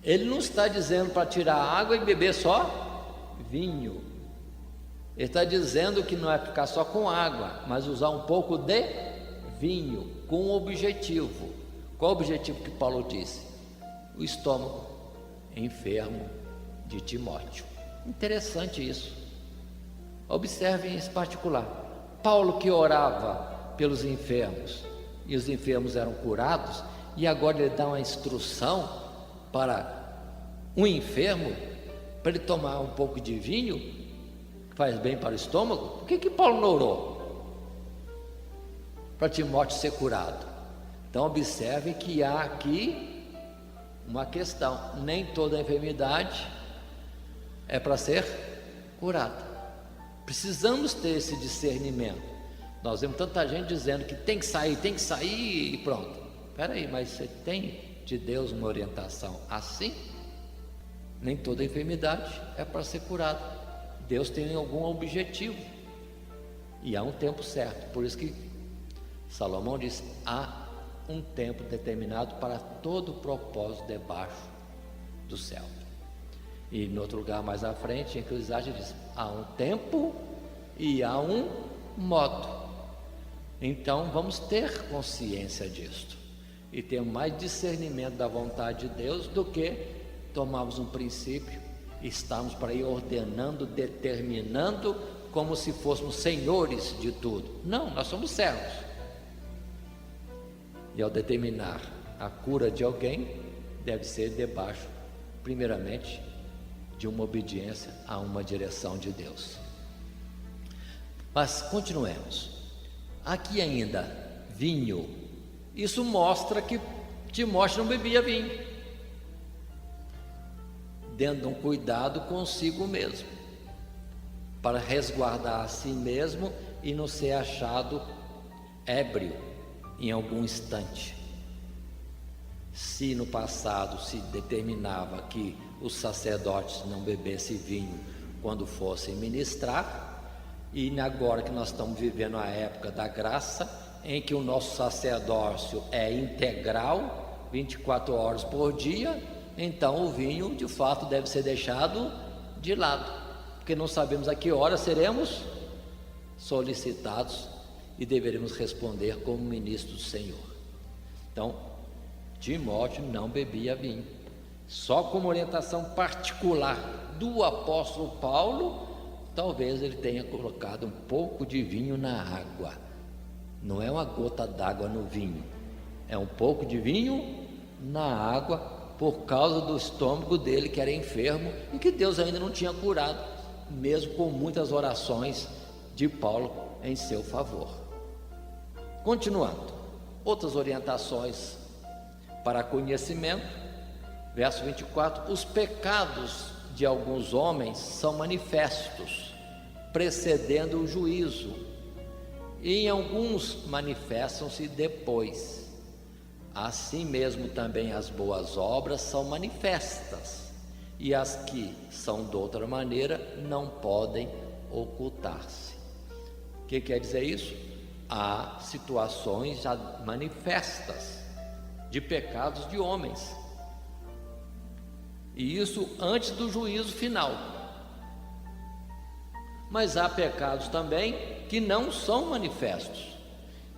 B: Ele não está dizendo para tirar água e beber só vinho. Ele está dizendo que não é ficar só com água, mas usar um pouco de vinho, com um objetivo. Qual o objetivo que Paulo disse? O estômago enfermo de Timóteo. Interessante isso. Observem esse particular. Paulo, que orava pelos enfermos, e os enfermos eram curados, e agora ele dá uma instrução para um enfermo, para ele tomar um pouco de vinho, que faz bem para o estômago. Por que Paulo não orou para Timóteo ser curado? Então observe que há aqui uma questão: nem toda enfermidade é para ser curada. Precisamos ter esse discernimento. Nós vemos tanta gente dizendo que tem que sair e pronto. Espera aí, mas você tem de Deus uma orientação assim? Nem toda enfermidade é para ser curada. Deus tem algum objetivo e há um tempo certo. Por isso que Salomão diz: há um tempo determinado para todo propósito debaixo do céu. E em outro lugar mais à frente, em Eclesiastes diz: há um tempo e há um modo. Então vamos ter consciência disto e ter mais discernimento da vontade de Deus do que tomarmos um princípio e estarmos para ir ordenando, determinando, como se fôssemos senhores de tudo. Não, nós somos servos. E ao determinar a cura de alguém, deve ser debaixo, primeiramente, de uma obediência a uma direção de Deus. Mas continuemos. Aqui ainda, vinho. Isso mostra que Timóteo não bebia vinho, dando um cuidado consigo mesmo, para resguardar a si mesmo e não ser achado ébrio em algum instante. Se no passado se determinava que os sacerdotes não bebessem vinho quando fossem ministrar, e agora que nós estamos vivendo a época da graça, em que o nosso sacerdócio é integral, 24 horas por dia, então o vinho de fato deve ser deixado de lado, porque não sabemos a que hora seremos solicitados e deveremos responder como ministro do Senhor. Então, Timóteo não bebia vinho, só como orientação particular do apóstolo Paulo, talvez ele tenha colocado um pouco de vinho na água. Não é uma gota d'água no vinho, é um pouco de vinho na água, por causa do estômago dele, que era enfermo e que Deus ainda não tinha curado, mesmo com muitas orações de Paulo em seu favor. Continuando, outras orientações para conhecimento, verso 24: os pecados de alguns homens são manifestos, precedendo o juízo, e em alguns manifestam-se depois. Assim mesmo também as boas obras são manifestas, e as que são de outra maneira não podem ocultar-se. O que quer dizer isso? Há situações já manifestas de pecados de homens, e isso antes do juízo final. Mas há pecados também que não são manifestos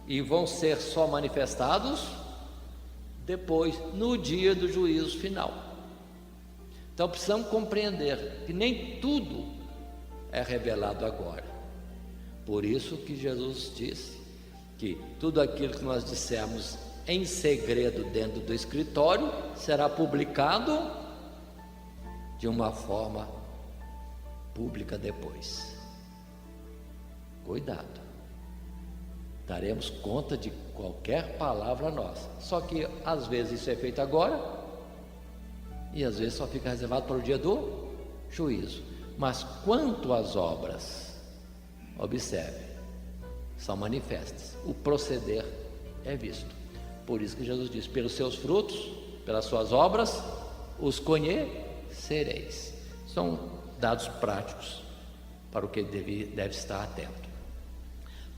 B: e vão ser só manifestados depois, no dia do juízo final. Então precisamos compreender que nem tudo é revelado agora. Por isso que Jesus disse que tudo aquilo que nós dissemos em segredo dentro do escritório será publicado de uma forma pública depois. Cuidado, daremos conta de qualquer palavra nossa, só que às vezes isso é feito agora e às vezes só fica reservado para o dia do juízo. Mas quanto às obras, observe, são manifestas, o proceder é visto. Por isso que Jesus diz: pelos seus frutos, pelas suas obras, os conhecereis. São dados práticos para o que deve estar atento.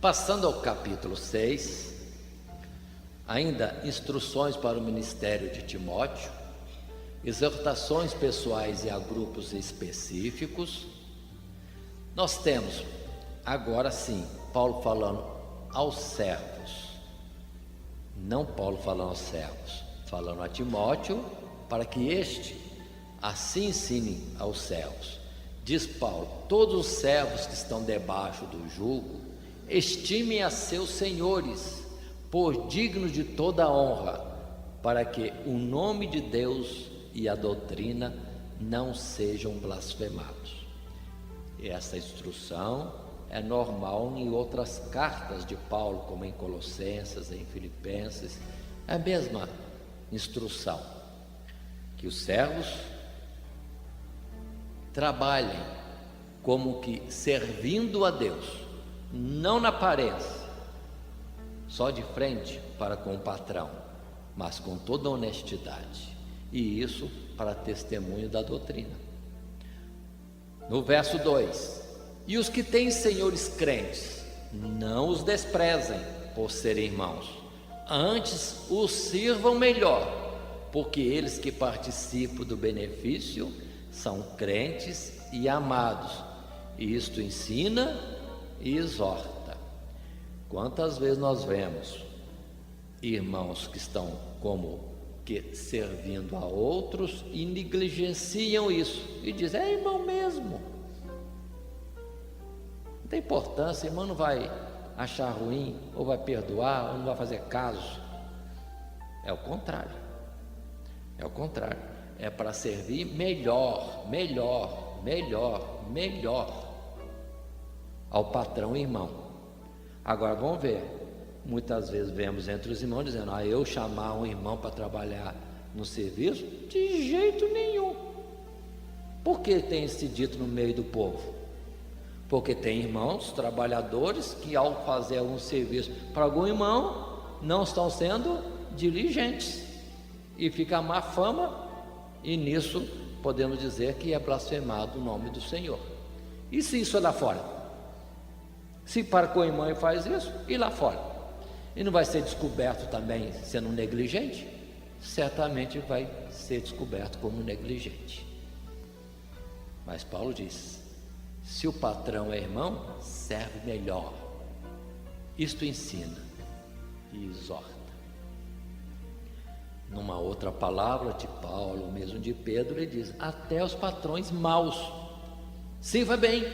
B: Passando ao capítulo 6, Ainda instruções para o ministério de Timóteo, exortações pessoais e a grupos específicos. Nós temos, agora sim, Paulo falando aos servos, não Paulo falando aos servos, falando a Timóteo, para que este assim ensine aos servos. Diz Paulo: todos os servos que estão debaixo do jugo, estimem a seus senhores por dignos de toda honra, para que o nome de Deus e a doutrina não sejam blasfemados. E essa instrução é normal em outras cartas de Paulo, como em Colossenses, em Filipenses, é a mesma instrução, que os servos trabalhem como que servindo a Deus, não na aparência, só de frente para com o patrão, mas com toda honestidade, e isso para testemunho da doutrina. No verso 2: e os que têm senhores crentes, não os desprezem por serem irmãos, antes os sirvam melhor, porque eles que participam do benefício são crentes e amados, e isto ensina e exorta. Quantas vezes nós vemos irmãos que estão como que servindo a outros e negligenciam isso, e dizem: é irmão mesmo, não tem importância, irmão não vai achar ruim, ou vai perdoar, ou não vai fazer caso. É o contrário, é para servir melhor ao patrão e irmão. Agora vamos ver, muitas vezes vemos entre os irmãos dizendo: eu chamar um irmão para trabalhar no serviço? De jeito nenhum. Por que tem esse dito no meio do povo? Porque tem irmãos trabalhadores que, ao fazer algum serviço para algum irmão, não estão sendo diligentes, e fica a má fama, e nisso podemos dizer que é blasfemado o nome do Senhor. E se isso é lá fora? Se para com o irmão e faz isso, e lá fora? E não vai ser descoberto também sendo negligente? Certamente vai ser descoberto como negligente. Mas Paulo diz: se o patrão é irmão, serve melhor. Isto ensina e exorta. Numa outra palavra de Paulo, mesmo de Pedro, ele diz: até os patrões maus sirva bem,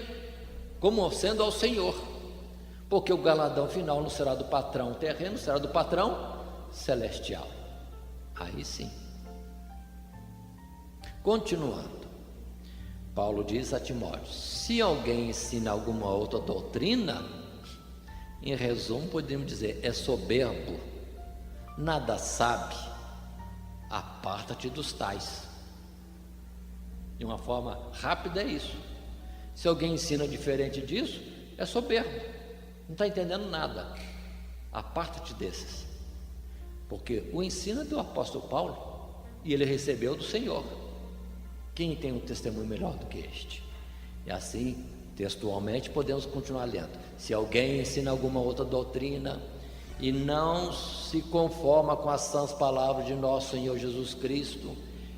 B: como sendo ao Senhor, porque o galardão final não será do patrão terreno, será do patrão celestial. Aí sim. Continuando, Paulo diz a Timóteo: se alguém ensina alguma outra doutrina, em resumo podemos dizer, é soberbo, nada sabe, aparta-te dos tais. De uma forma rápida é isso. Se alguém ensina diferente disso, é soberbo, não está entendendo nada, aparta-te desses, porque o ensino é do apóstolo Paulo, e ele recebeu do Senhor. Quem tem um testemunho melhor do que este? E assim, textualmente, podemos continuar lendo. Se alguém ensina alguma outra doutrina e não se conforma com as sãs palavras de nosso Senhor Jesus Cristo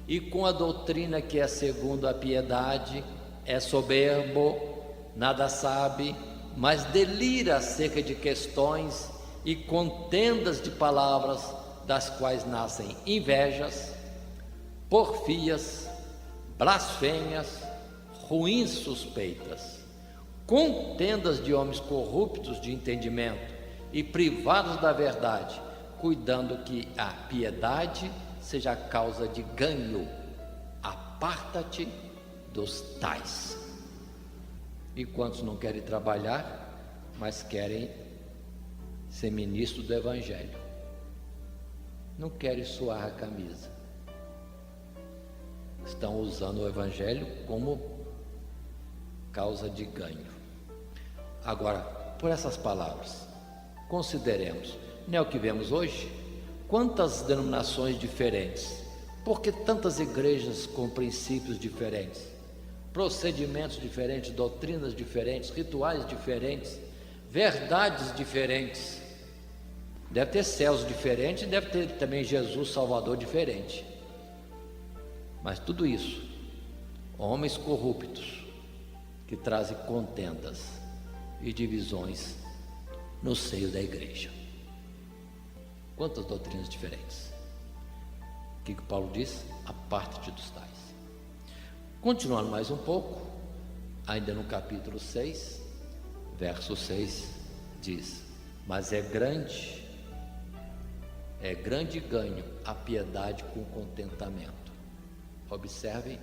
B: e com a doutrina que é segundo a piedade, é soberbo, nada sabe, mas delira acerca de questões e contendas de palavras, das quais nascem invejas, porfias, blasfêmias, ruins suspeitas, contendas de homens corruptos de entendimento e privados da verdade, cuidando que a piedade seja a causa de ganho. Aparta-te dos tais. E quantos não querem trabalhar, mas querem ser ministro do Evangelho? Não querem suar a camisa. Estão usando o Evangelho como causa de ganho. Agora, por essas palavras, consideremos, não é o que vemos hoje? Quantas denominações diferentes? Por que tantas igrejas com princípios diferentes? Procedimentos diferentes, doutrinas diferentes, rituais diferentes, verdades diferentes. Deve ter céus diferentes, deve ter também Jesus Salvador diferente. Mas tudo isso, homens corruptos que trazem contendas e divisões no seio da igreja. Quantas doutrinas diferentes. O que Paulo diz? Aparte-te dos tais. Continuando mais um pouco, ainda no capítulo 6, verso 6, diz: mas é grande ganho a piedade com contentamento. Observem,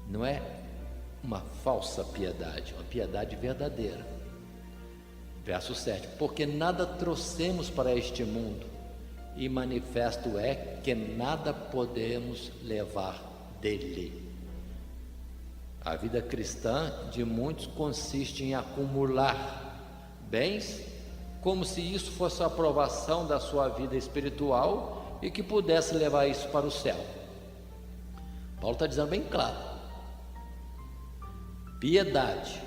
B: não é uma falsa piedade, uma piedade verdadeira. Verso 7, porque nada trouxemos para este mundo, e manifesto é que nada podemos levar dele. A vida cristã de muitos consiste em acumular bens, como se isso fosse a aprovação da sua vida espiritual e que pudesse levar isso para o céu. Paulo está dizendo bem claro: piedade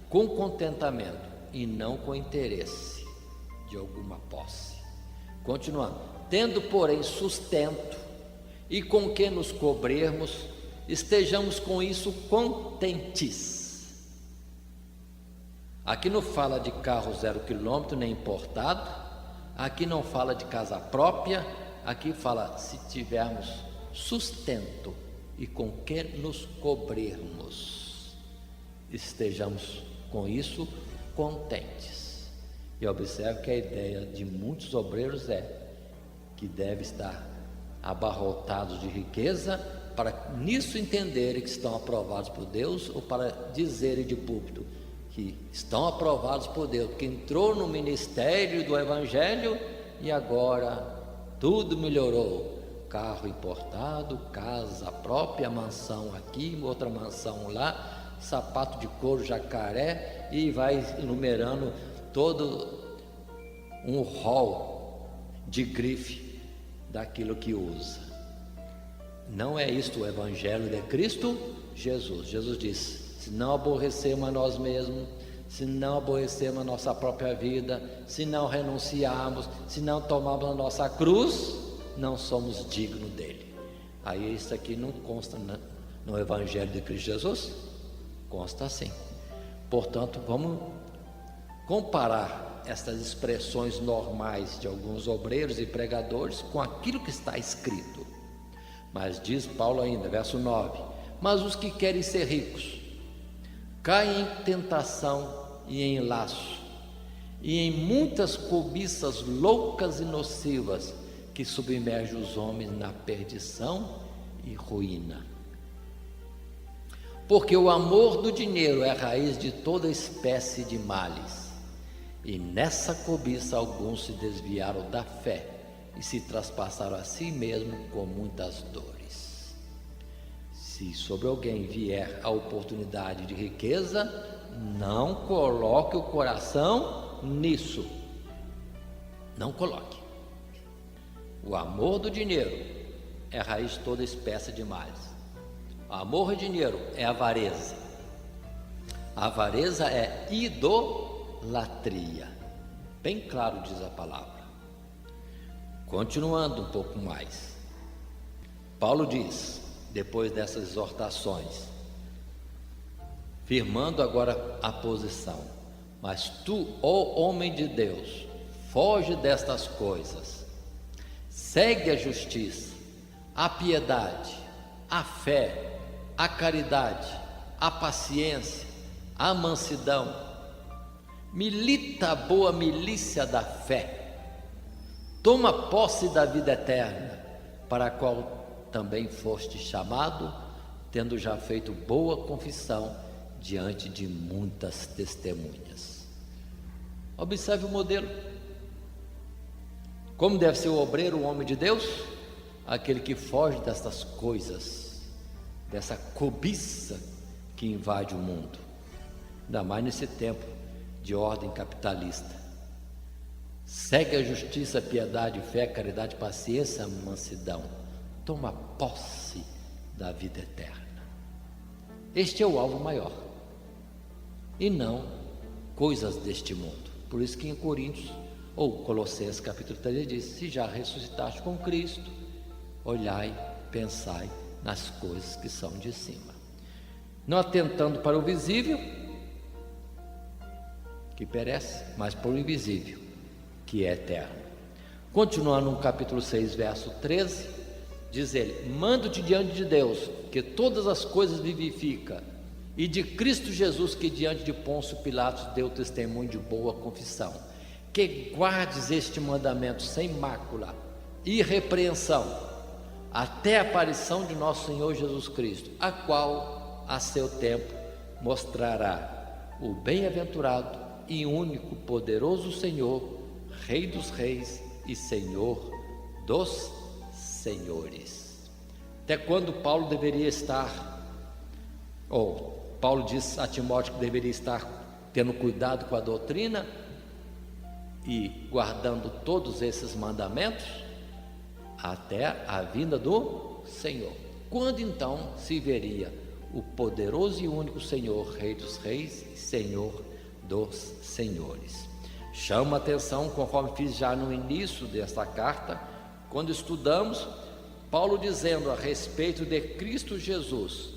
B: com contentamento e não com interesse de alguma posse. Continuando, tendo porém sustento e com que nos cobrirmos, estejamos com isso contentes. Aqui não fala de carro 0 km nem importado, aqui não fala de casa própria, aqui fala se tivermos sustento e com que nos cobrirmos, estejamos com isso contentes. E observe que a ideia de muitos obreiros é que deve estar abarrotados de riqueza para nisso entenderem que estão aprovados por Deus, ou para dizerem de púlpito que estão aprovados por Deus, que entrou no ministério do Evangelho e agora tudo melhorou. Carro importado, casa própria, mansão aqui, outra mansão lá, sapato de couro jacaré, e vai enumerando todo um rol de grife daquilo que usa. Não é isto o Evangelho de Cristo Jesus. Jesus disse: se não aborrecermos a nós mesmos, se não aborrecermos a nossa própria vida, se não renunciarmos, se não tomarmos a nossa cruz, não somos dignos dele. Aí isso aqui não consta no Evangelho de Cristo Jesus? Consta sim. Portanto, vamos comparar essas expressões normais de alguns obreiros e pregadores com aquilo que está escrito. Mas diz Paulo ainda, verso 9: mas os que querem ser ricos caem em tentação e em laço, e em muitas cobiças loucas e nocivas, que submergem os homens na perdição e ruína. Porque o amor do dinheiro é a raiz de toda espécie de males, e nessa cobiça alguns se desviaram da fé e se traspassaram a si mesmo com muitas dores. Se sobre alguém vier a oportunidade de riqueza, não coloque o coração nisso. Não coloque. O amor do dinheiro é a raiz de toda espécie de males. O amor ao dinheiro é avareza. A avareza é idolatria. Bem claro diz a palavra. Continuando um pouco mais, Paulo diz, depois dessas exortações, firmando agora a posição: mas tu, ó homem de Deus, foge destas coisas, segue a justiça, a piedade, a fé, a caridade, a paciência, a mansidão, milita a boa milícia da fé, toma posse da vida eterna, para a qual também foste chamado, tendo já feito boa confissão diante de muitas testemunhas. Observe o modelo. Como deve ser o obreiro, o homem de Deus? Aquele que foge dessas coisas, dessa cobiça que invade o mundo, ainda mais nesse tempo de ordem capitalista. Segue a justiça, a piedade, fé, caridade, paciência, mansidão. Toma posse da vida eterna. Este é o alvo maior, e não coisas deste mundo. Por isso que em Coríntios, Ou Colossenses capítulo 3 diz: se já ressuscitaste com Cristo, olhai, pensai nas coisas que são de cima, não atentando para o visível, que perece, mas para o invisível, que é eterno. Continuando no capítulo 6, verso 13, diz ele: mando-te diante de Deus, que todas as coisas vivifica, e de Cristo Jesus, que diante de Pôncio Pilatos deu testemunho de boa confissão, que guardes este mandamento sem mácula, irrepreensão, até a aparição de nosso Senhor Jesus Cristo, a qual a seu tempo mostrará o bem-aventurado e único poderoso Senhor, Rei dos reis e Senhor dos senhores. Até quando Paulo deveria estar, Paulo diz a Timóteo que deveria estar tendo cuidado com a doutrina e guardando todos esses mandamentos até a vinda do Senhor. Quando então se veria o poderoso e único Senhor, Rei dos reis e Senhor dos senhores? Chama a atenção, conforme fiz já no início desta carta, quando estudamos Paulo dizendo a respeito de Cristo Jesus,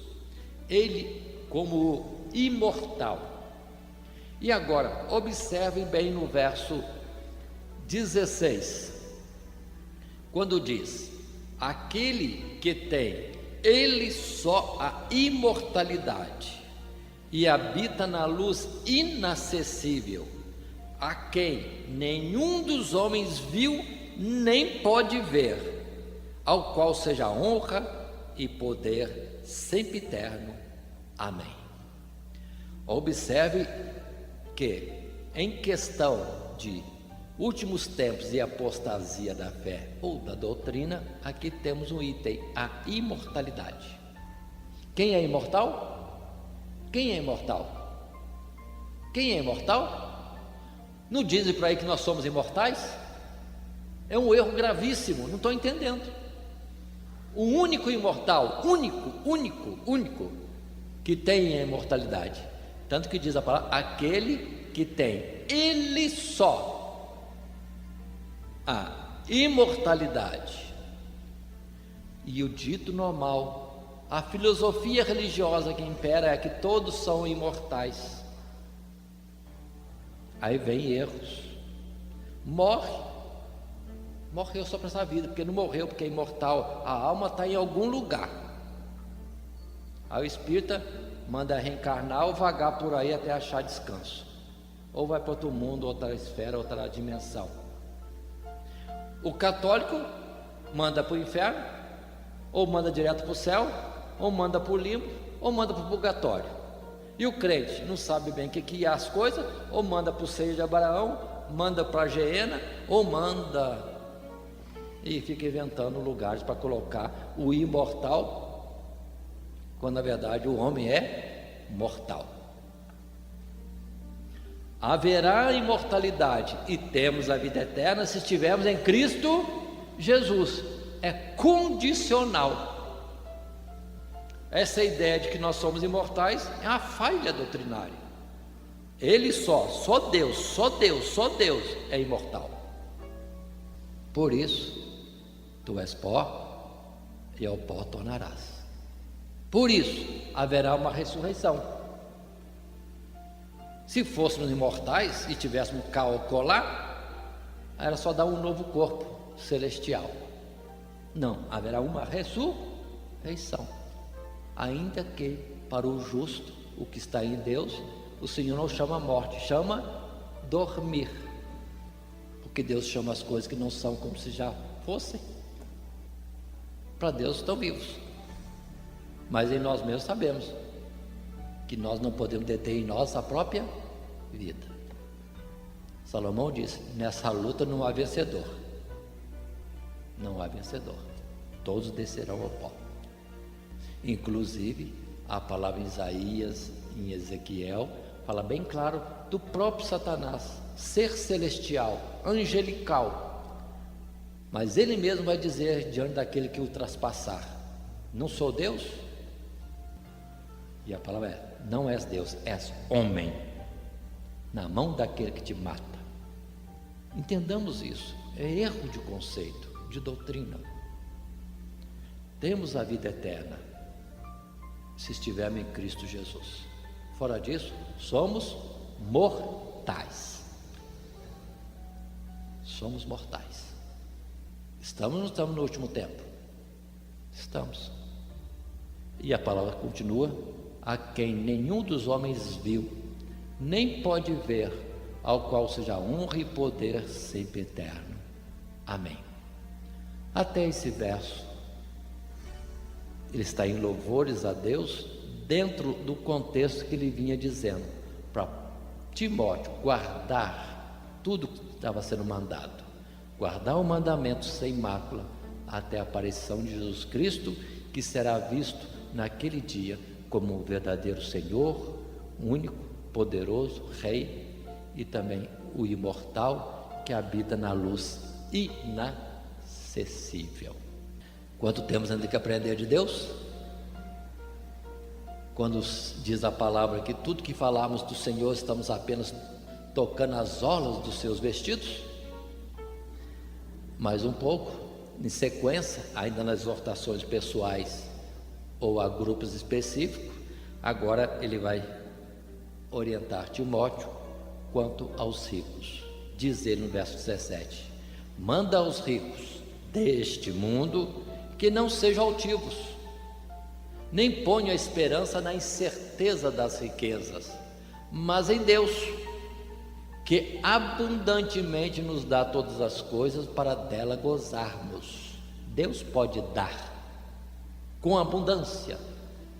B: ele como imortal. E agora, observem bem no verso 16, quando diz: aquele que tem ele só a imortalidade e habita na luz inacessível, a quem nenhum dos homens viu nem pode ver, ao qual seja honra e poder sempre eterno. Amém. Observe que em questão de últimos tempos e apostasia da fé ou da doutrina, aqui temos um item: a imortalidade. Quem é imortal? Quem é imortal? Quem é imortal? Não dizem por aí que nós somos imortais? É um erro gravíssimo, não estou entendendo. O único imortal, único, que tem a imortalidade, tanto que diz a palavra, aquele que tem ele só a imortalidade. E o dito normal, a filosofia religiosa que impera é que todos são imortais. Aí vem erros. Morreu só para essa vida, porque não morreu porque é imortal, a alma está em algum lugar. Aí o espírita manda reencarnar ou vagar por aí até achar descanso, ou vai para outro mundo, outra esfera, outra dimensão. O católico manda para o inferno, ou manda direto para o céu, ou manda para o limbo, ou manda para o purgatório. E o crente não sabe bem o que é as coisas, ou manda para o seio de Abraão, manda para a Geena, ou manda e fica inventando lugares para colocar o imortal, quando na verdade o homem é mortal. Haverá imortalidade e temos a vida eterna se estivermos em Cristo Jesus. É condicional. Essa ideia de que nós somos imortais é uma falha doutrinária. Ele só Deus é imortal. Por isso, tu és pó e ao pó tornarás. Por isso, haverá uma ressurreição. Se fôssemos imortais e tivéssemos cá ou colar, era só dar um novo corpo celestial. Não, haverá uma ressurreição. Ainda que para o justo, o que está em Deus, o Senhor não chama morte, chama dormir. Porque Deus chama as coisas que não são como se já fossem. Para Deus estão vivos. Mas em nós mesmos sabemos que nós não podemos deter em nós a própria vida. Salomão disse: nessa luta não há vencedor. Não há vencedor. Todos descerão ao pó. Inclusive, a palavra em Isaías, em Ezequiel, fala bem claro do próprio Satanás, ser celestial, angelical. Mas ele mesmo vai dizer diante daquele que o traspassar: não sou Deus? E a palavra é: não és Deus, és homem, na mão daquele que te mata. Entendamos isso, é erro de conceito, de doutrina. Temos a vida eterna se estivermos em Cristo Jesus. Fora disso, somos mortais. Somos mortais. Estamos ou não estamos no último tempo? Estamos. E a palavra continua: a quem nenhum dos homens viu, nem pode ver, ao qual seja honra e poder sempre eterno. Amém. Até esse verso, ele está em louvores a Deus, dentro do contexto que ele vinha dizendo para Timóteo guardar tudo que estava sendo mandado, guardar o mandamento sem mácula até a aparição de Jesus Cristo, que será visto naquele dia como o verdadeiro Senhor, único, poderoso, Rei, e também o imortal que habita na luz inacessível. Quanto temos ainda que aprender de Deus? Quando diz a palavra que tudo que falarmos do Senhor estamos apenas tocando as orlas dos seus vestidos? Mais um pouco, em sequência, ainda nas exortações pessoais ou a grupos específicos, agora ele vai orientar Timóteo quanto aos ricos. Diz ele no verso 17: manda aos ricos deste mundo que não sejam altivos, nem ponham a esperança na incerteza das riquezas, mas em Deus, que abundantemente nos dá todas as coisas para dela gozarmos. Deus pode dar com abundância,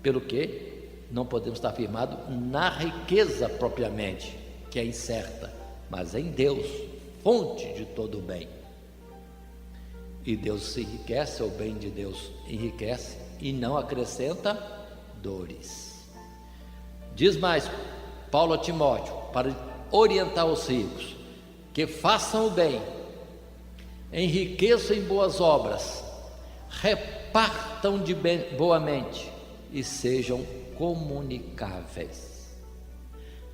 B: pelo que não podemos estar firmados na riqueza propriamente, que é incerta, mas em Deus, fonte de todo o bem. E Deus se enriquece, o bem de Deus enriquece e não acrescenta dores. Diz mais Paulo a Timóteo, para orientar os ricos, que façam o bem, enriqueçam em boas obras, repartam de boamente e sejam comunicáveis.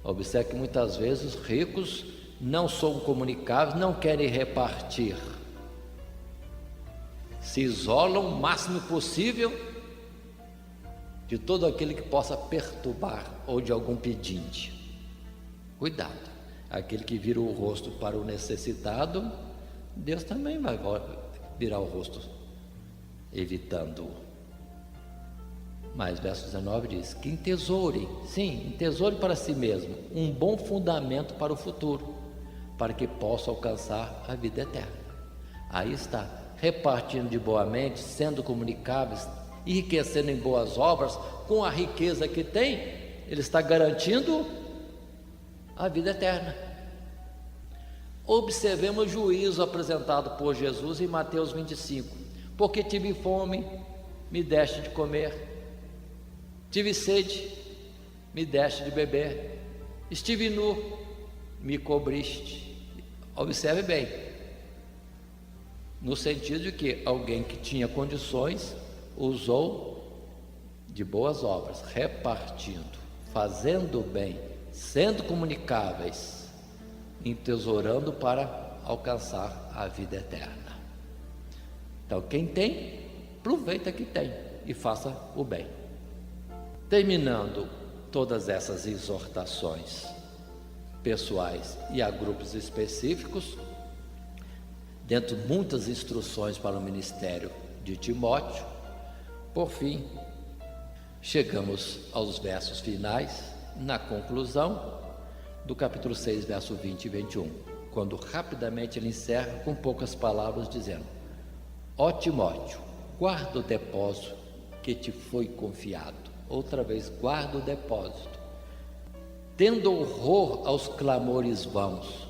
B: Observe que muitas vezes os ricos não são comunicáveis, não querem repartir, se isolam o máximo possível de todo aquele que possa perturbar ou de algum pedinte. Cuidado, aquele que vira o rosto para o necessitado, Deus também vai virar o rosto evitando-o. Mas verso 19 diz que entesoure para si mesmo um bom fundamento para o futuro, para que possa alcançar a vida eterna. Aí está, repartindo de boamente, sendo comunicáveis, enriquecendo em boas obras, com a riqueza que tem, ele está garantindo a vida eterna. Observemos o juízo apresentado por Jesus em Mateus 25: porque tive fome, me deste de comer, tive sede, me deste de beber, estive nu, me cobriste. Observe bem, no sentido de que alguém que tinha condições usou de boas obras, repartindo, fazendo bem, sendo comunicáveis, entesourando para alcançar a vida eterna. Então quem tem, aproveita que tem e faça o bem. Terminando todas essas exortações pessoais e a grupos específicos, dentro de muitas instruções para o ministério de Timóteo, por fim, chegamos aos versos finais, na conclusão do capítulo 6, verso 20 e 21, quando rapidamente ele encerra com poucas palavras, dizendo: ó Timóteo, guarda o depósito que te foi confiado. Outra vez, guarda o depósito, tendo horror aos clamores vãos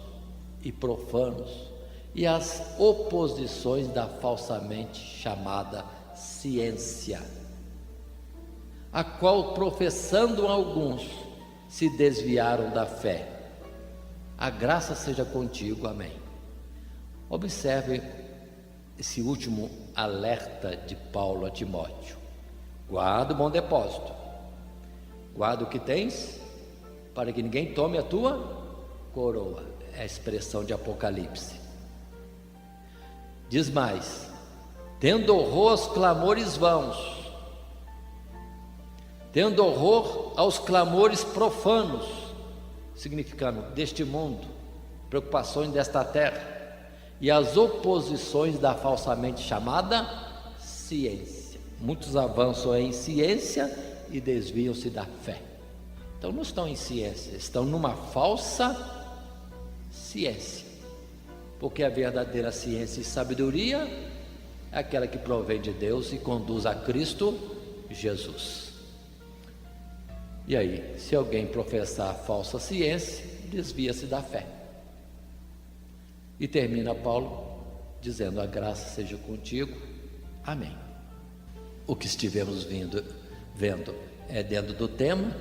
B: e profanos e às oposições da falsamente chamada ciência, a qual professando alguns se desviaram da fé. A graça seja contigo, amém. Observe esse último alerta de Paulo a Timóteo: guarda o bom depósito, guarda o que tens, para que ninguém tome a tua coroa. é a expressão de Apocalipse. Diz mais: tendo horror aos clamores vãos, tendo horror aos clamores profanos, significando deste mundo, preocupações desta terra, e as oposições da falsamente chamada ciência. Muitos avançam em ciência e desviam-se da fé. Então não estão em ciência, estão numa falsa ciência, porque a verdadeira ciência e sabedoria é aquela que provém de Deus e conduz a Cristo Jesus. E aí, se alguém professar falsa ciência, desvia-se da fé. E termina Paulo dizendo: a graça seja contigo, amém. O que estivemos vendo é dentro do tema,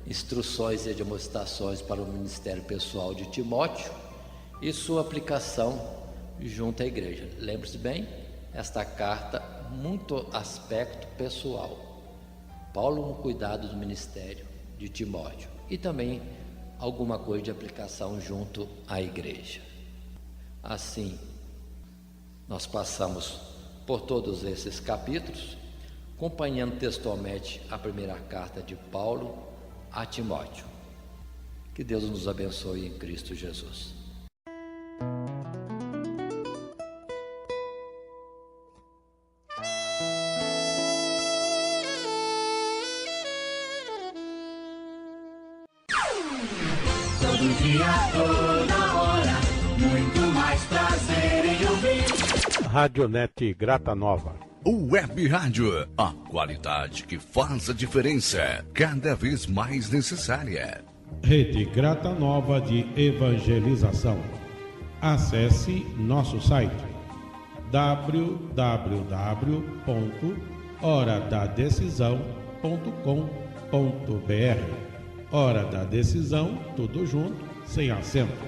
B: instruções e admoestações para o ministério pessoal de Timóteo e sua aplicação junto à igreja. Lembre-se bem, esta carta, muito aspecto pessoal. Paulo no cuidado do ministério de Timóteo e também alguma coisa de aplicação junto à igreja. Assim, nós passamos por todos esses capítulos, acompanhando textualmente a primeira carta de Paulo a Timóteo. Que Deus nos abençoe em Cristo Jesus.
C: Todo dia, toda hora, muito mais prazer em ouvir.
A: Radionet Grata Nova.
D: Web Rádio, a qualidade que faz a diferença, cada vez mais necessária.
A: Rede Grata Nova de Evangelização. Acesse nosso site www.horadadecisão.com.br. Hora da Decisão, tudo junto, sem acento.